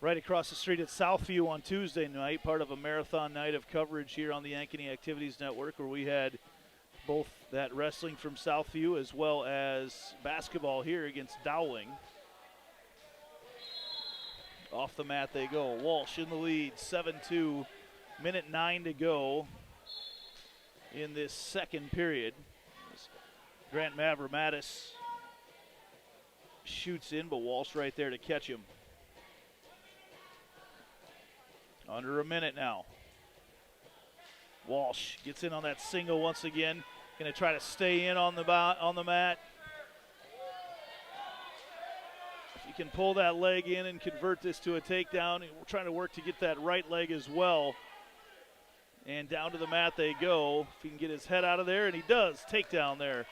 right across the street at Southview on Tuesday night, part of a marathon night of coverage here on the Ankeny Activities Network, where we had both that wrestling from Southview as well as basketball here against Dowling. Off the mat they go. Walsh in the lead, 7-2. Minute 9 to go in this second period. Grant Mavromatis shoots in, but Walsh right there to catch him. Under a minute now. Walsh gets in on that single once again. Going to try to stay in on the mat. If you can pull that leg in and convert this to a takedown, we're trying to work to get that right leg as well. And down to the mat they go. If he can get his head out of there, and he does. Takedown there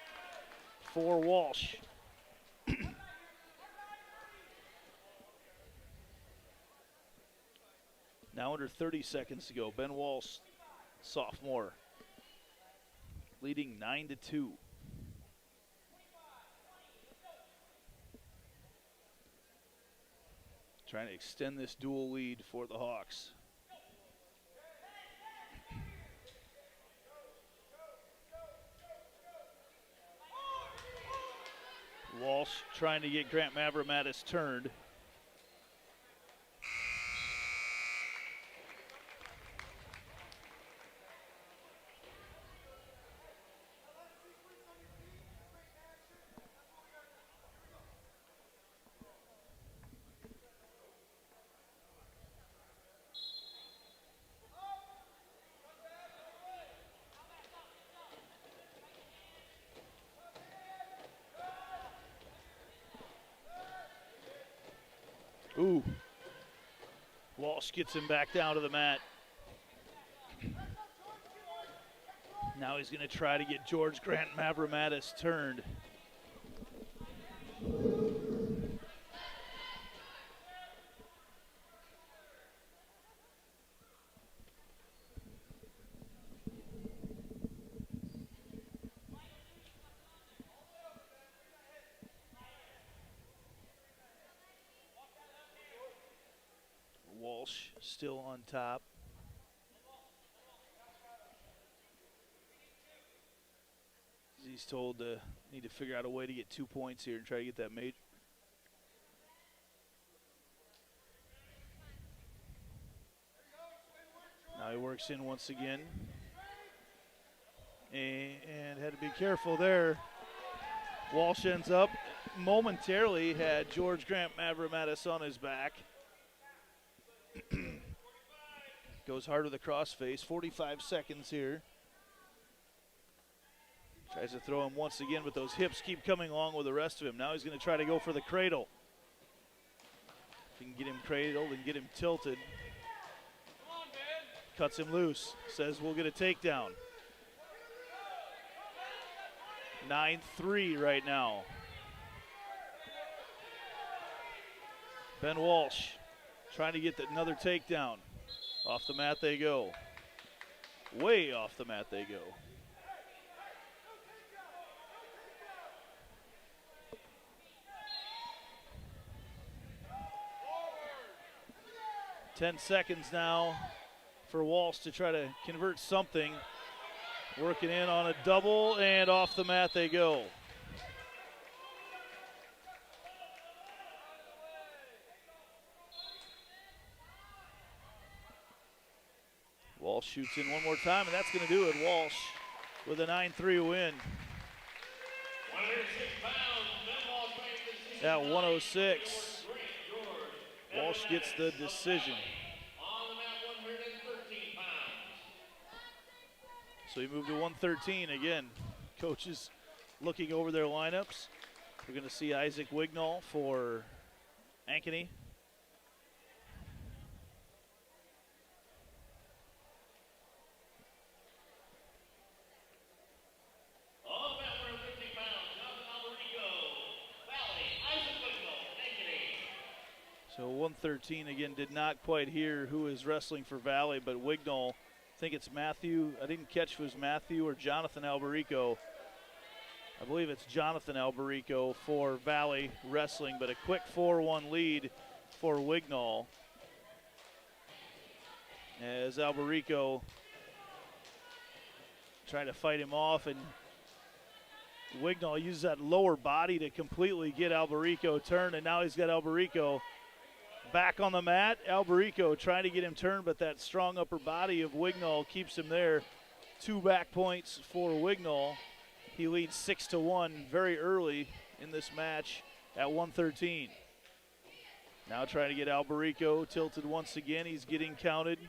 for Walsh. Now under 30 seconds to go. Ben Walsh, sophomore, leading 9-2. Trying to extend this dual lead for the Hawks. Walsh trying to get Grant Mavromatis turned. Ooh. Walsh gets him back down to the mat. Now he's going to try to get George Grant Mavromatis turned. Walsh still on top. He's told to need to figure out a way to get 2 points here and try to get that made. Now he works in once again. And had to be careful there. Walsh ends up momentarily had George Grant Mavromatis on his back. Goes hard with a crossface. 45 seconds here. Tries to throw him once again, but those hips keep coming along with the rest of him. Now he's going to try to go for the cradle. If he can get him cradled and get him tilted. Cuts him loose. Says we'll get a takedown. 9-3 right now. Ben Walsh trying to get another takedown. Off the mat they go. Way off the mat they go. Forward. 10 seconds now for Walsh to try to convert something. Working in on a double, and off the mat they go. Walsh shoots in one more time, and that's going to do it. Walsh with a 9-3 win. 106 pounds, Mendenhall trained this At 106, Walsh gets the decision. on the mat, 113 pounds. So we move to 113 again. Coaches looking over their lineups. We're going to see Isaac Wignall for Ankeny. On the mat, 113 pounds, Jonathan Alberico, Valley, Isaac Wignall, Ankeny. So 113 again, did not quite hear who is wrestling for Valley, but Wignall, I think it's Matthew. I didn't catch if it was Matthew or Jonathan Alberico. I believe it's Jonathan Alberico for Valley wrestling, but a quick 4-1 lead for Wignall. As Alberico tried to fight him off, and Wignall uses that lower body to completely get Alberico turned, and now he's got Alberico back on the mat. Alberico trying to get him turned, but that strong upper body of Wignall keeps him there. 2 back points for Wignall. He leads 6-1 very early in this match at 113. Now trying to get Alberico tilted once again. He's getting counted.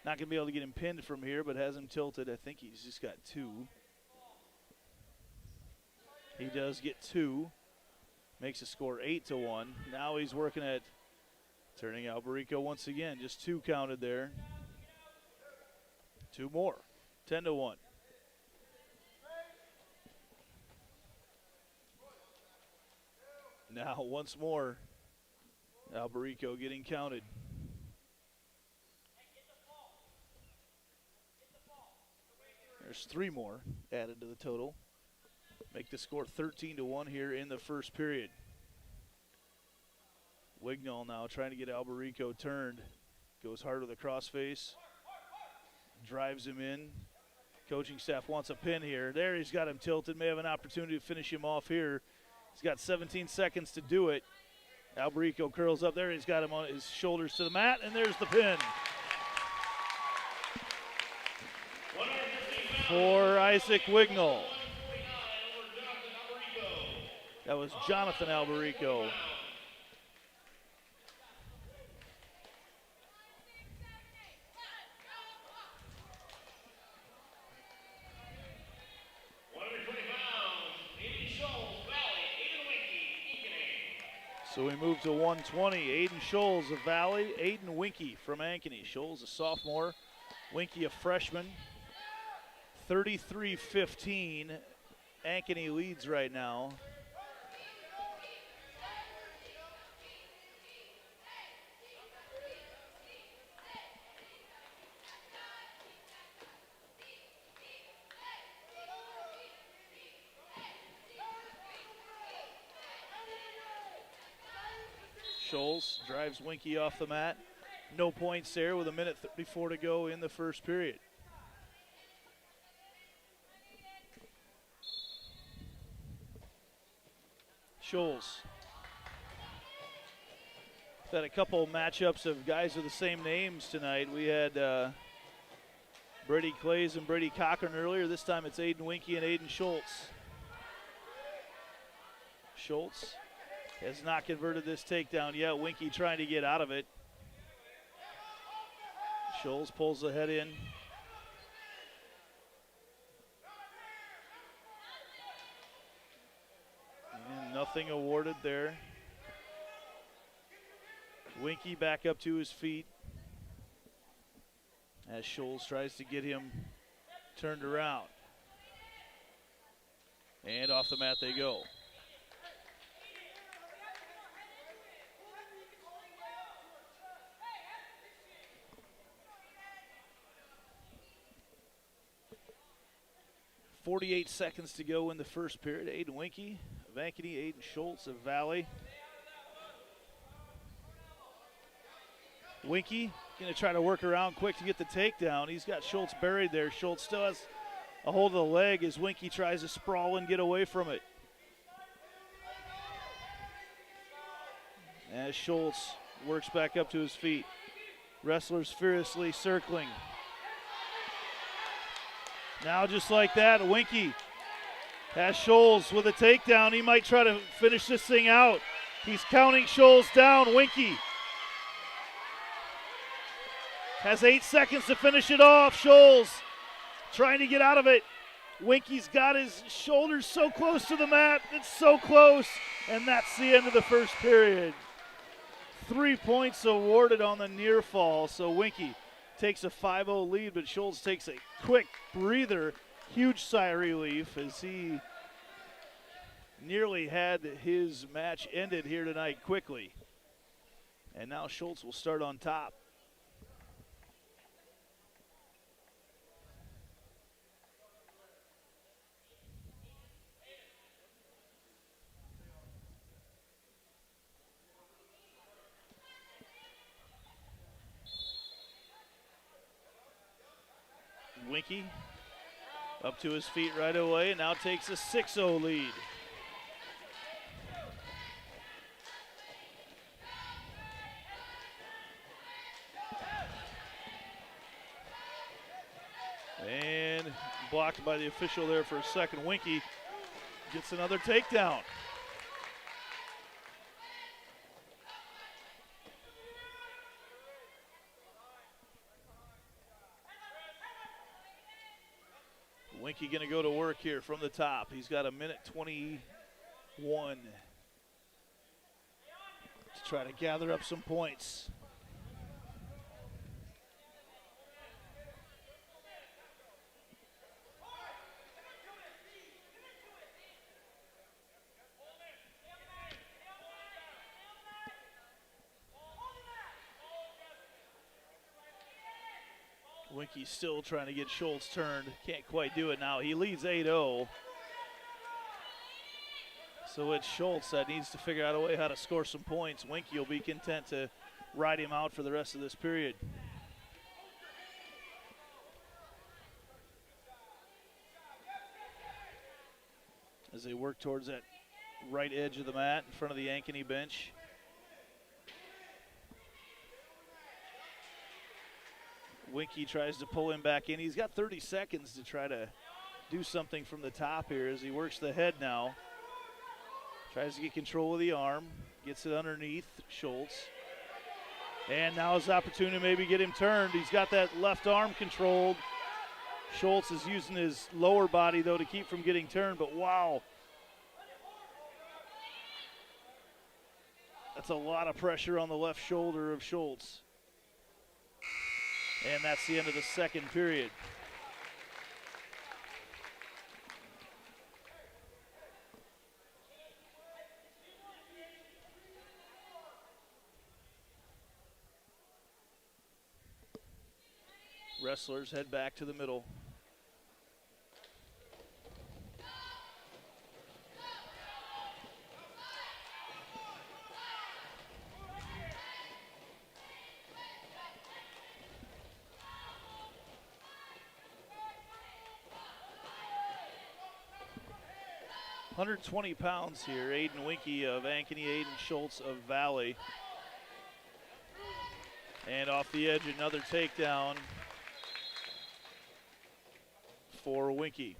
Not going to be able to get him pinned from here, but has him tilted. I think he's just got 2. He does get 2. Makes the score 8-1. Now he's working at turning Alberico once again. Just 2 counted there. 2 more. 10-1. Now once more, Alberico getting counted. There's 3 more added to the total. Make the score 13-1 here in the first period. Wignall now trying to get Alberico turned. Goes hard with a crossface. Drives him in. Coaching staff wants a pin here. There, he's got him tilted. May have an opportunity to finish him off here. He's got 17 seconds to do it. Alberico curls up there. He's got him on his shoulders to the mat, and there's the pin. For Isaac Wignall. That was Jonathan Alberico. So we move to 120. Aiden Scholes of Valley, Aiden Winky from Ankeny. Scholes a sophomore, Winky a freshman. 33-15. Ankeny leads right now. Scholes drives Winky off the mat. No points there with 1:34 to go in the first period. Scholes. Had a couple matchups of guys with the same names tonight. We had Brady Clays and Brady Cochran earlier. This time it's Aiden Winky and Aiden Schultz. Schultz has not converted this takedown yet. Winky trying to get out of it. Scholes pulls the head in. And nothing awarded there. Winky back up to his feet as Scholes tries to get him turned around. And off the mat they go. .48 seconds to go in the first period. Aiden Winky of Ankeny, Aiden Schultz of Valley. Winky going to try to work around quick to get the takedown. He's got Schultz buried there. Schultz still has a hold of the leg as Winky tries to sprawl and get away from it. As Schultz works back up to his feet. Wrestlers furiously circling. Now just like that, Winky has Scholes with a takedown. He might try to finish this thing out. He's counting Scholes down. Winky has 8 seconds to finish it off. Scholes trying to get out of it. Winky's got his shoulders so close to the mat. It's so close. And that's the end of the first period. 3 points awarded on the near fall. So Winky takes a 5-0 lead, but Scholes takes a quick breather. Huge sigh of relief as he nearly had his match ended here tonight quickly. And now Schultz will start on top. Winky up to his feet right away and now takes a 6-0 lead. And blocked by the official there for a second. Winky gets another takedown. Winky going to go to work here from the top. He's got a minute 21 to try to gather up some points. Winky's still trying to get Schultz turned. Can't quite do it now. He leads 8-0. So it's Schultz that needs to figure out a way how to score some points. Winky will be content to ride him out for the rest of this period. As they work towards that right edge of the mat in front of the Ankeny bench. Winky tries to pull him back in. He's got 30 seconds to try to do something from the top here as he works the head now. Tries to get control of the arm. Gets it underneath Schultz. And now his opportunity to maybe get him turned. He's got that left arm controlled. Schultz is using his lower body, though, to keep from getting turned. But, wow. That's a lot of pressure on the left shoulder of Schultz. And that's the end of the second period. Wrestlers head back to the middle. .120 pounds here. Aiden Winky of Ankeny, Aiden Schultz of Valley. And off the edge, another takedown for Winky.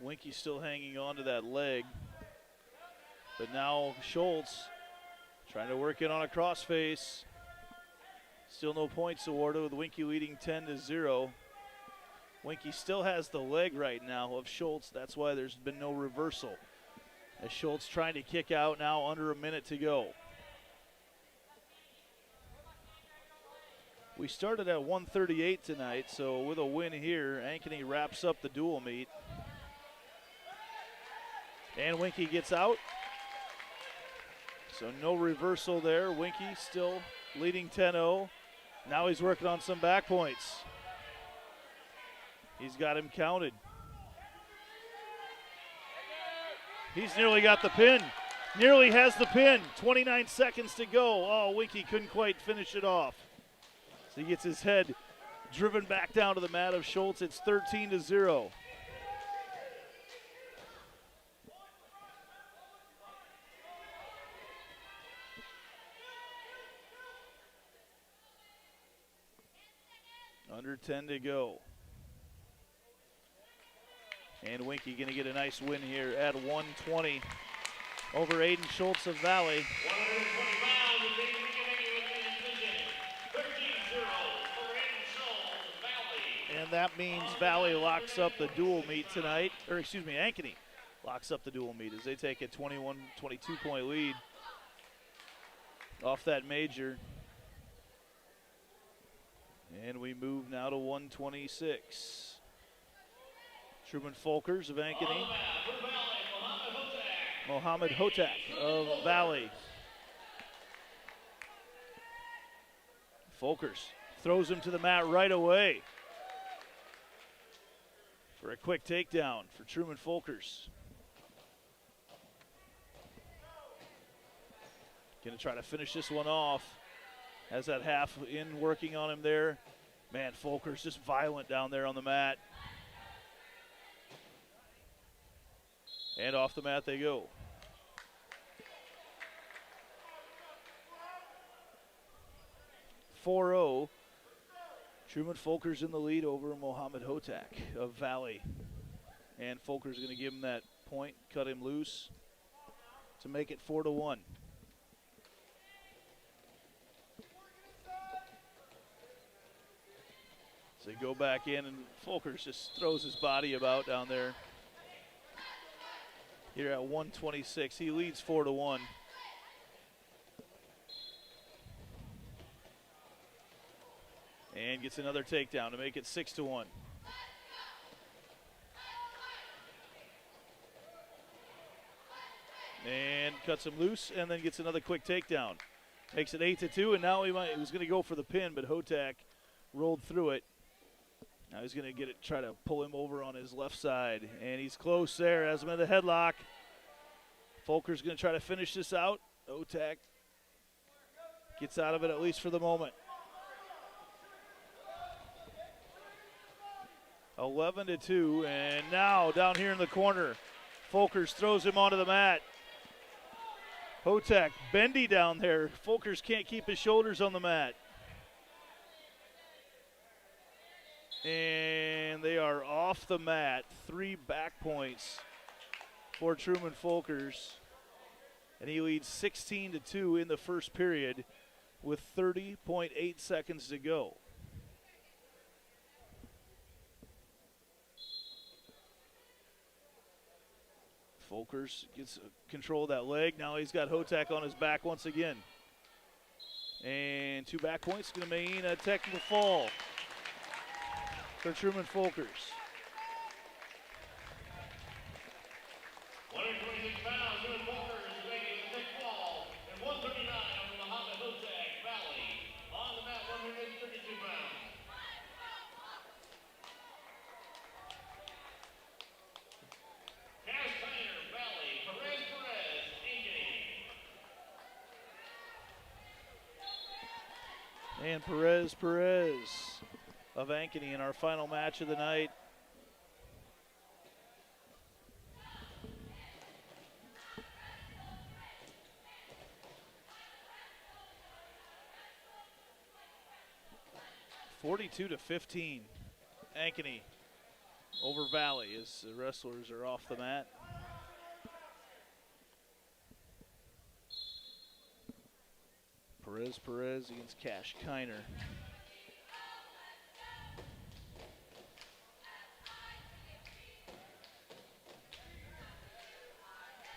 Winky still hanging on to that leg. But now Schultz trying to work it on a crossface. Still no points awarded with Winky leading 10-0. Winky still has the leg right now of Schultz. That's why there's been no reversal. As Schultz trying to kick out now, under a minute to go. We started at 138 tonight, so with a win here, Ankeny wraps up the dual meet. And Winky gets out. So no reversal there. Winky still leading 10-0. Now he's working on some back points. He's got him counted. He's nearly got the pin. Nearly has the pin. 29 seconds to go. Oh, Winky couldn't quite finish it off. So he gets his head driven back down to the mat of Schultz. It's 13-0. Under 10 to go. And Winky going to get a nice win here at 120 over Aiden Schultz of Valley. 120 pounds is Aiden Winky with the decision. 13-0 for Aiden Schultz, Valley. And that means Valley locks up the dual meet tonight. Or excuse me, Ankeny locks up the dual meet as they take a 21-22 point lead off that major. And we move now to 126. Truman Folkers of Ankeny. Mohammed Hotak of Valley. Folkers throws him to the mat right away for a quick takedown for Truman Folkers. Gonna try to finish this one off. Has that half in working on him there. Man, Folkers just violent down there on the mat. And off the mat they go. (4-0). Truman Folkers in the lead over Mohammed Hotak of Valley. And Folkers going to give him that point, cut him loose to make it 4-1. So they go back in, and Folkers just throws his body about down there. Here at 126, he leads 4-1. And gets another takedown to make it 6-1. And cuts him loose, and then gets another quick takedown. Makes it 8-2, and now he was going to go for the pin, but Hotak rolled through it. Now he's going to try to pull him over on his left side, and he's close there. Has him in the headlock. Folkers going to try to finish this out. Hotak gets out of it, at least for the moment. 11-2, and now down here in the corner, Folkers throws him onto the mat. Hotak bendy down there. Folkers can't keep his shoulders on the mat. And they are off the mat. 3 back points for Truman Folkers. And he leads 16-2 in the first period with 30.8 seconds to go. Folkers gets control of that leg. Now he's got Hotak on his back once again. And 2 back points, going to mean a technical fall for Truman Folkers. 126 pounds, Truman Folkers is making the thick fall. And 139 over Mohammed Hotak, Valley. On the mat, 132 pounds. Cash Tyner, Valley. Perez, Ankeny. And Perez of Ankeny in our final match of the night. (42-15), Ankeny over Valley as the wrestlers are off the mat. Perez against Cash Kiner.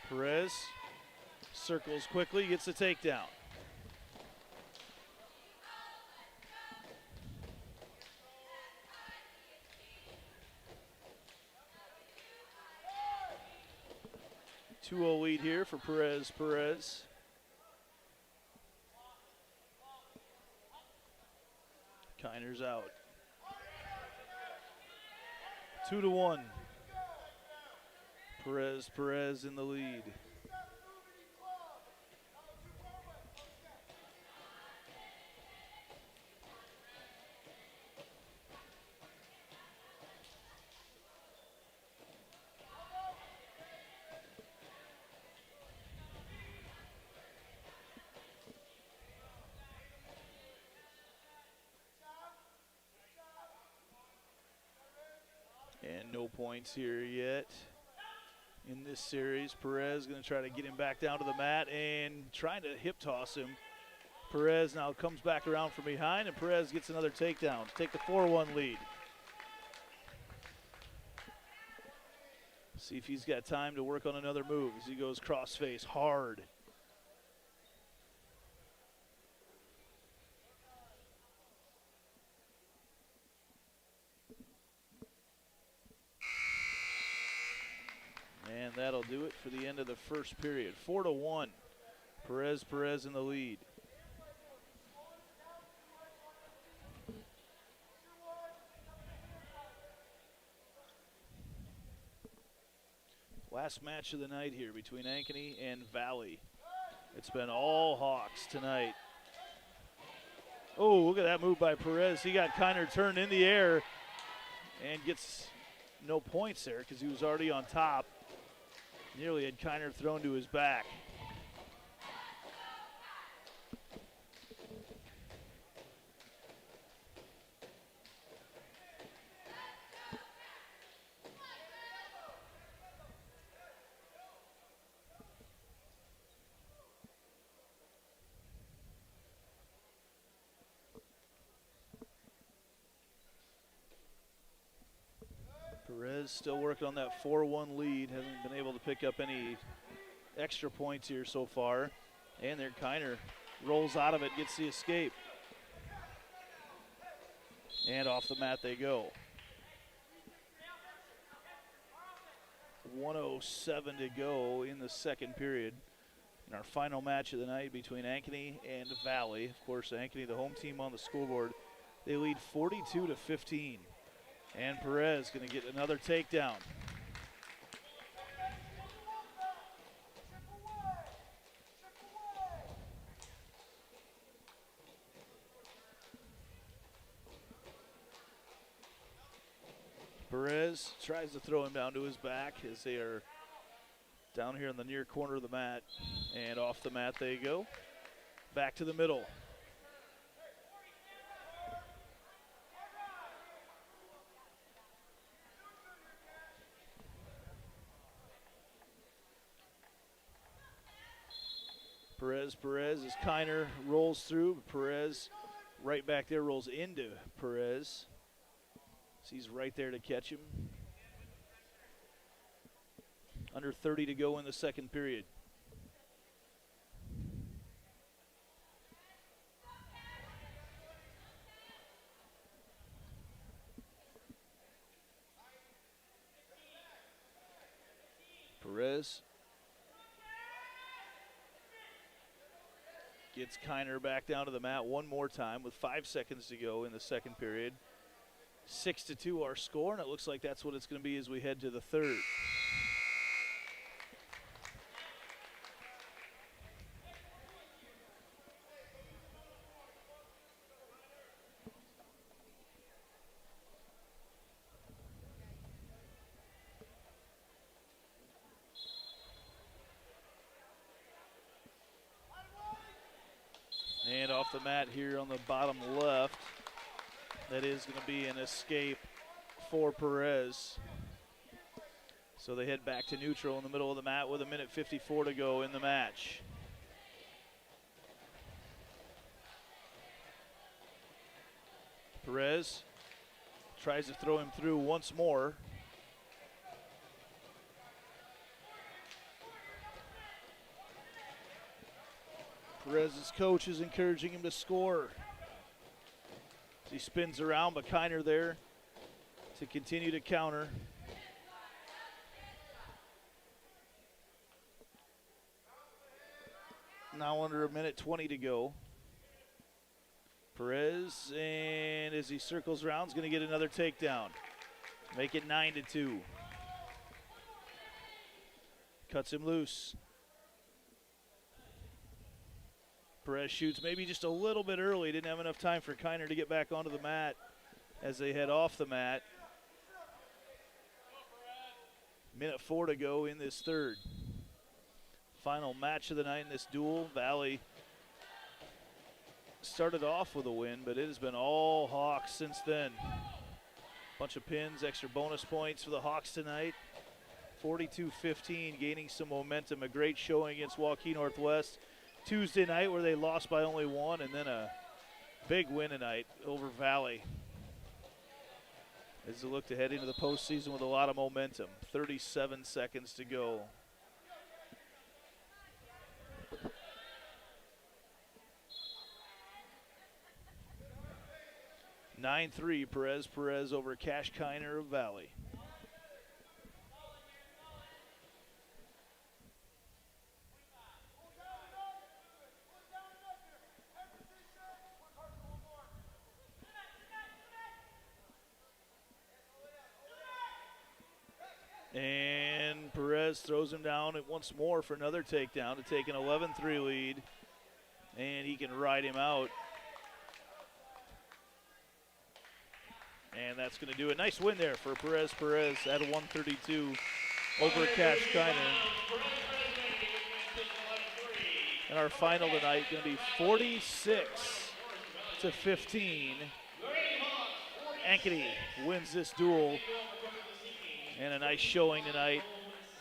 Perez circles quickly, gets the takedown. Two-0 lead here for Perez. Kiner's out. 2-1. Perez in the lead. And no points here yet in this series. Perez going to try to get him back down to the mat and trying to hip toss him. Perez now comes back around from behind, and Perez gets another takedown to take the 4-1 lead. See if he's got time to work on another move as he goes cross-face hard. And that'll do it for the end of the first period. 4-1. Perez in the lead. Last match of the night here between Ankeny and Valley. It's been all Hawks tonight. Oh, look at that move by Perez. He got Kiner turned in the air and gets no points there because he was already on top. Nearly had Kiner thrown to his back. Perez still working on that 4-1 lead. Hasn't been able to pick up any extra points here so far. And there Kiner rolls out of it, gets the escape. And off the mat they go. 1:07 to go in the second period. In our final match of the night between Ankeny and Valley. Of course, Ankeny, the home team on the scoreboard, they lead 42-15. And Perez going to get another takedown. Perez tries to throw him down to his back as they are down here in the near corner of the mat. And off the mat they go. Back to the middle. Perez as Kiner rolls through. Perez right back there rolls into Perez. So he's right there to catch him. Under 30 to go in the second period. Perez gets Kiner back down to the mat one more time with 5 seconds to go in the second period. 6-2 our score, and it looks like that's what it's going to be as we head to the third. And off the mat here on the bottom left, that is going to be an escape for Perez. So they head back to neutral in the middle of the mat with 1:54 to go in the match. Perez tries to throw him through once more. Perez's coach is encouraging him to score. He spins around, but Kiner there to continue to counter. Now under 1:20 to go. Perez, and as he circles around, is going to get another takedown. Make it 9-2. Cuts him loose. Perez shoots maybe just a little bit early. Didn't have enough time for Kiner to get back onto the mat as they head off the mat. Minute 4 to go in this third. Final match of the night in this duel. Valley started off with a win, but it has been all Hawks since then. Bunch of pins, extra bonus points for the Hawks tonight. 42-15, gaining some momentum. A great showing against Waukee Northwest Tuesday night where they lost by only 1, and then a big win tonight over Valley. As they look to head into the postseason with a lot of momentum. 37 seconds to go. (9-3) Perez over Cash Kiner of Valley. And Perez throws him down once more for another takedown to take an 11-3 lead. And he can ride him out. And that's going to do it. Nice win there for Perez at a 132 over Cash Kiner. And our final tonight going to be 46-15. Ankeny wins this duel. And a nice showing tonight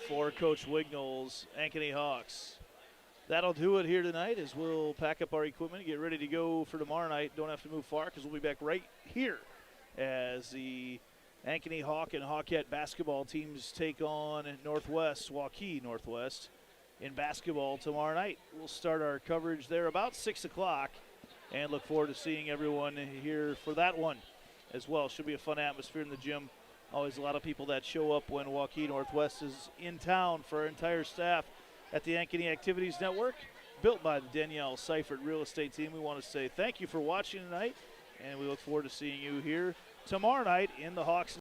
for Coach Wignall's Ankeny Hawks. That'll do it here tonight as we'll pack up our equipment and get ready to go for tomorrow night. Don't have to move far because we'll be back right here as the Ankeny Hawk and Hawkette basketball teams take on Waukee Northwest in basketball tomorrow night. We'll start our coverage there about 6 o'clock and look forward to seeing everyone here for that one as well. Should be a fun atmosphere in the gym. Always a lot of people that show up when Waukee Northwest is in town for our entire staff at the Ankeny Activities Network, built by the Danielle Seifert Real Estate Team. We want to say thank you for watching tonight, and we look forward to seeing you here tomorrow night in the Hawks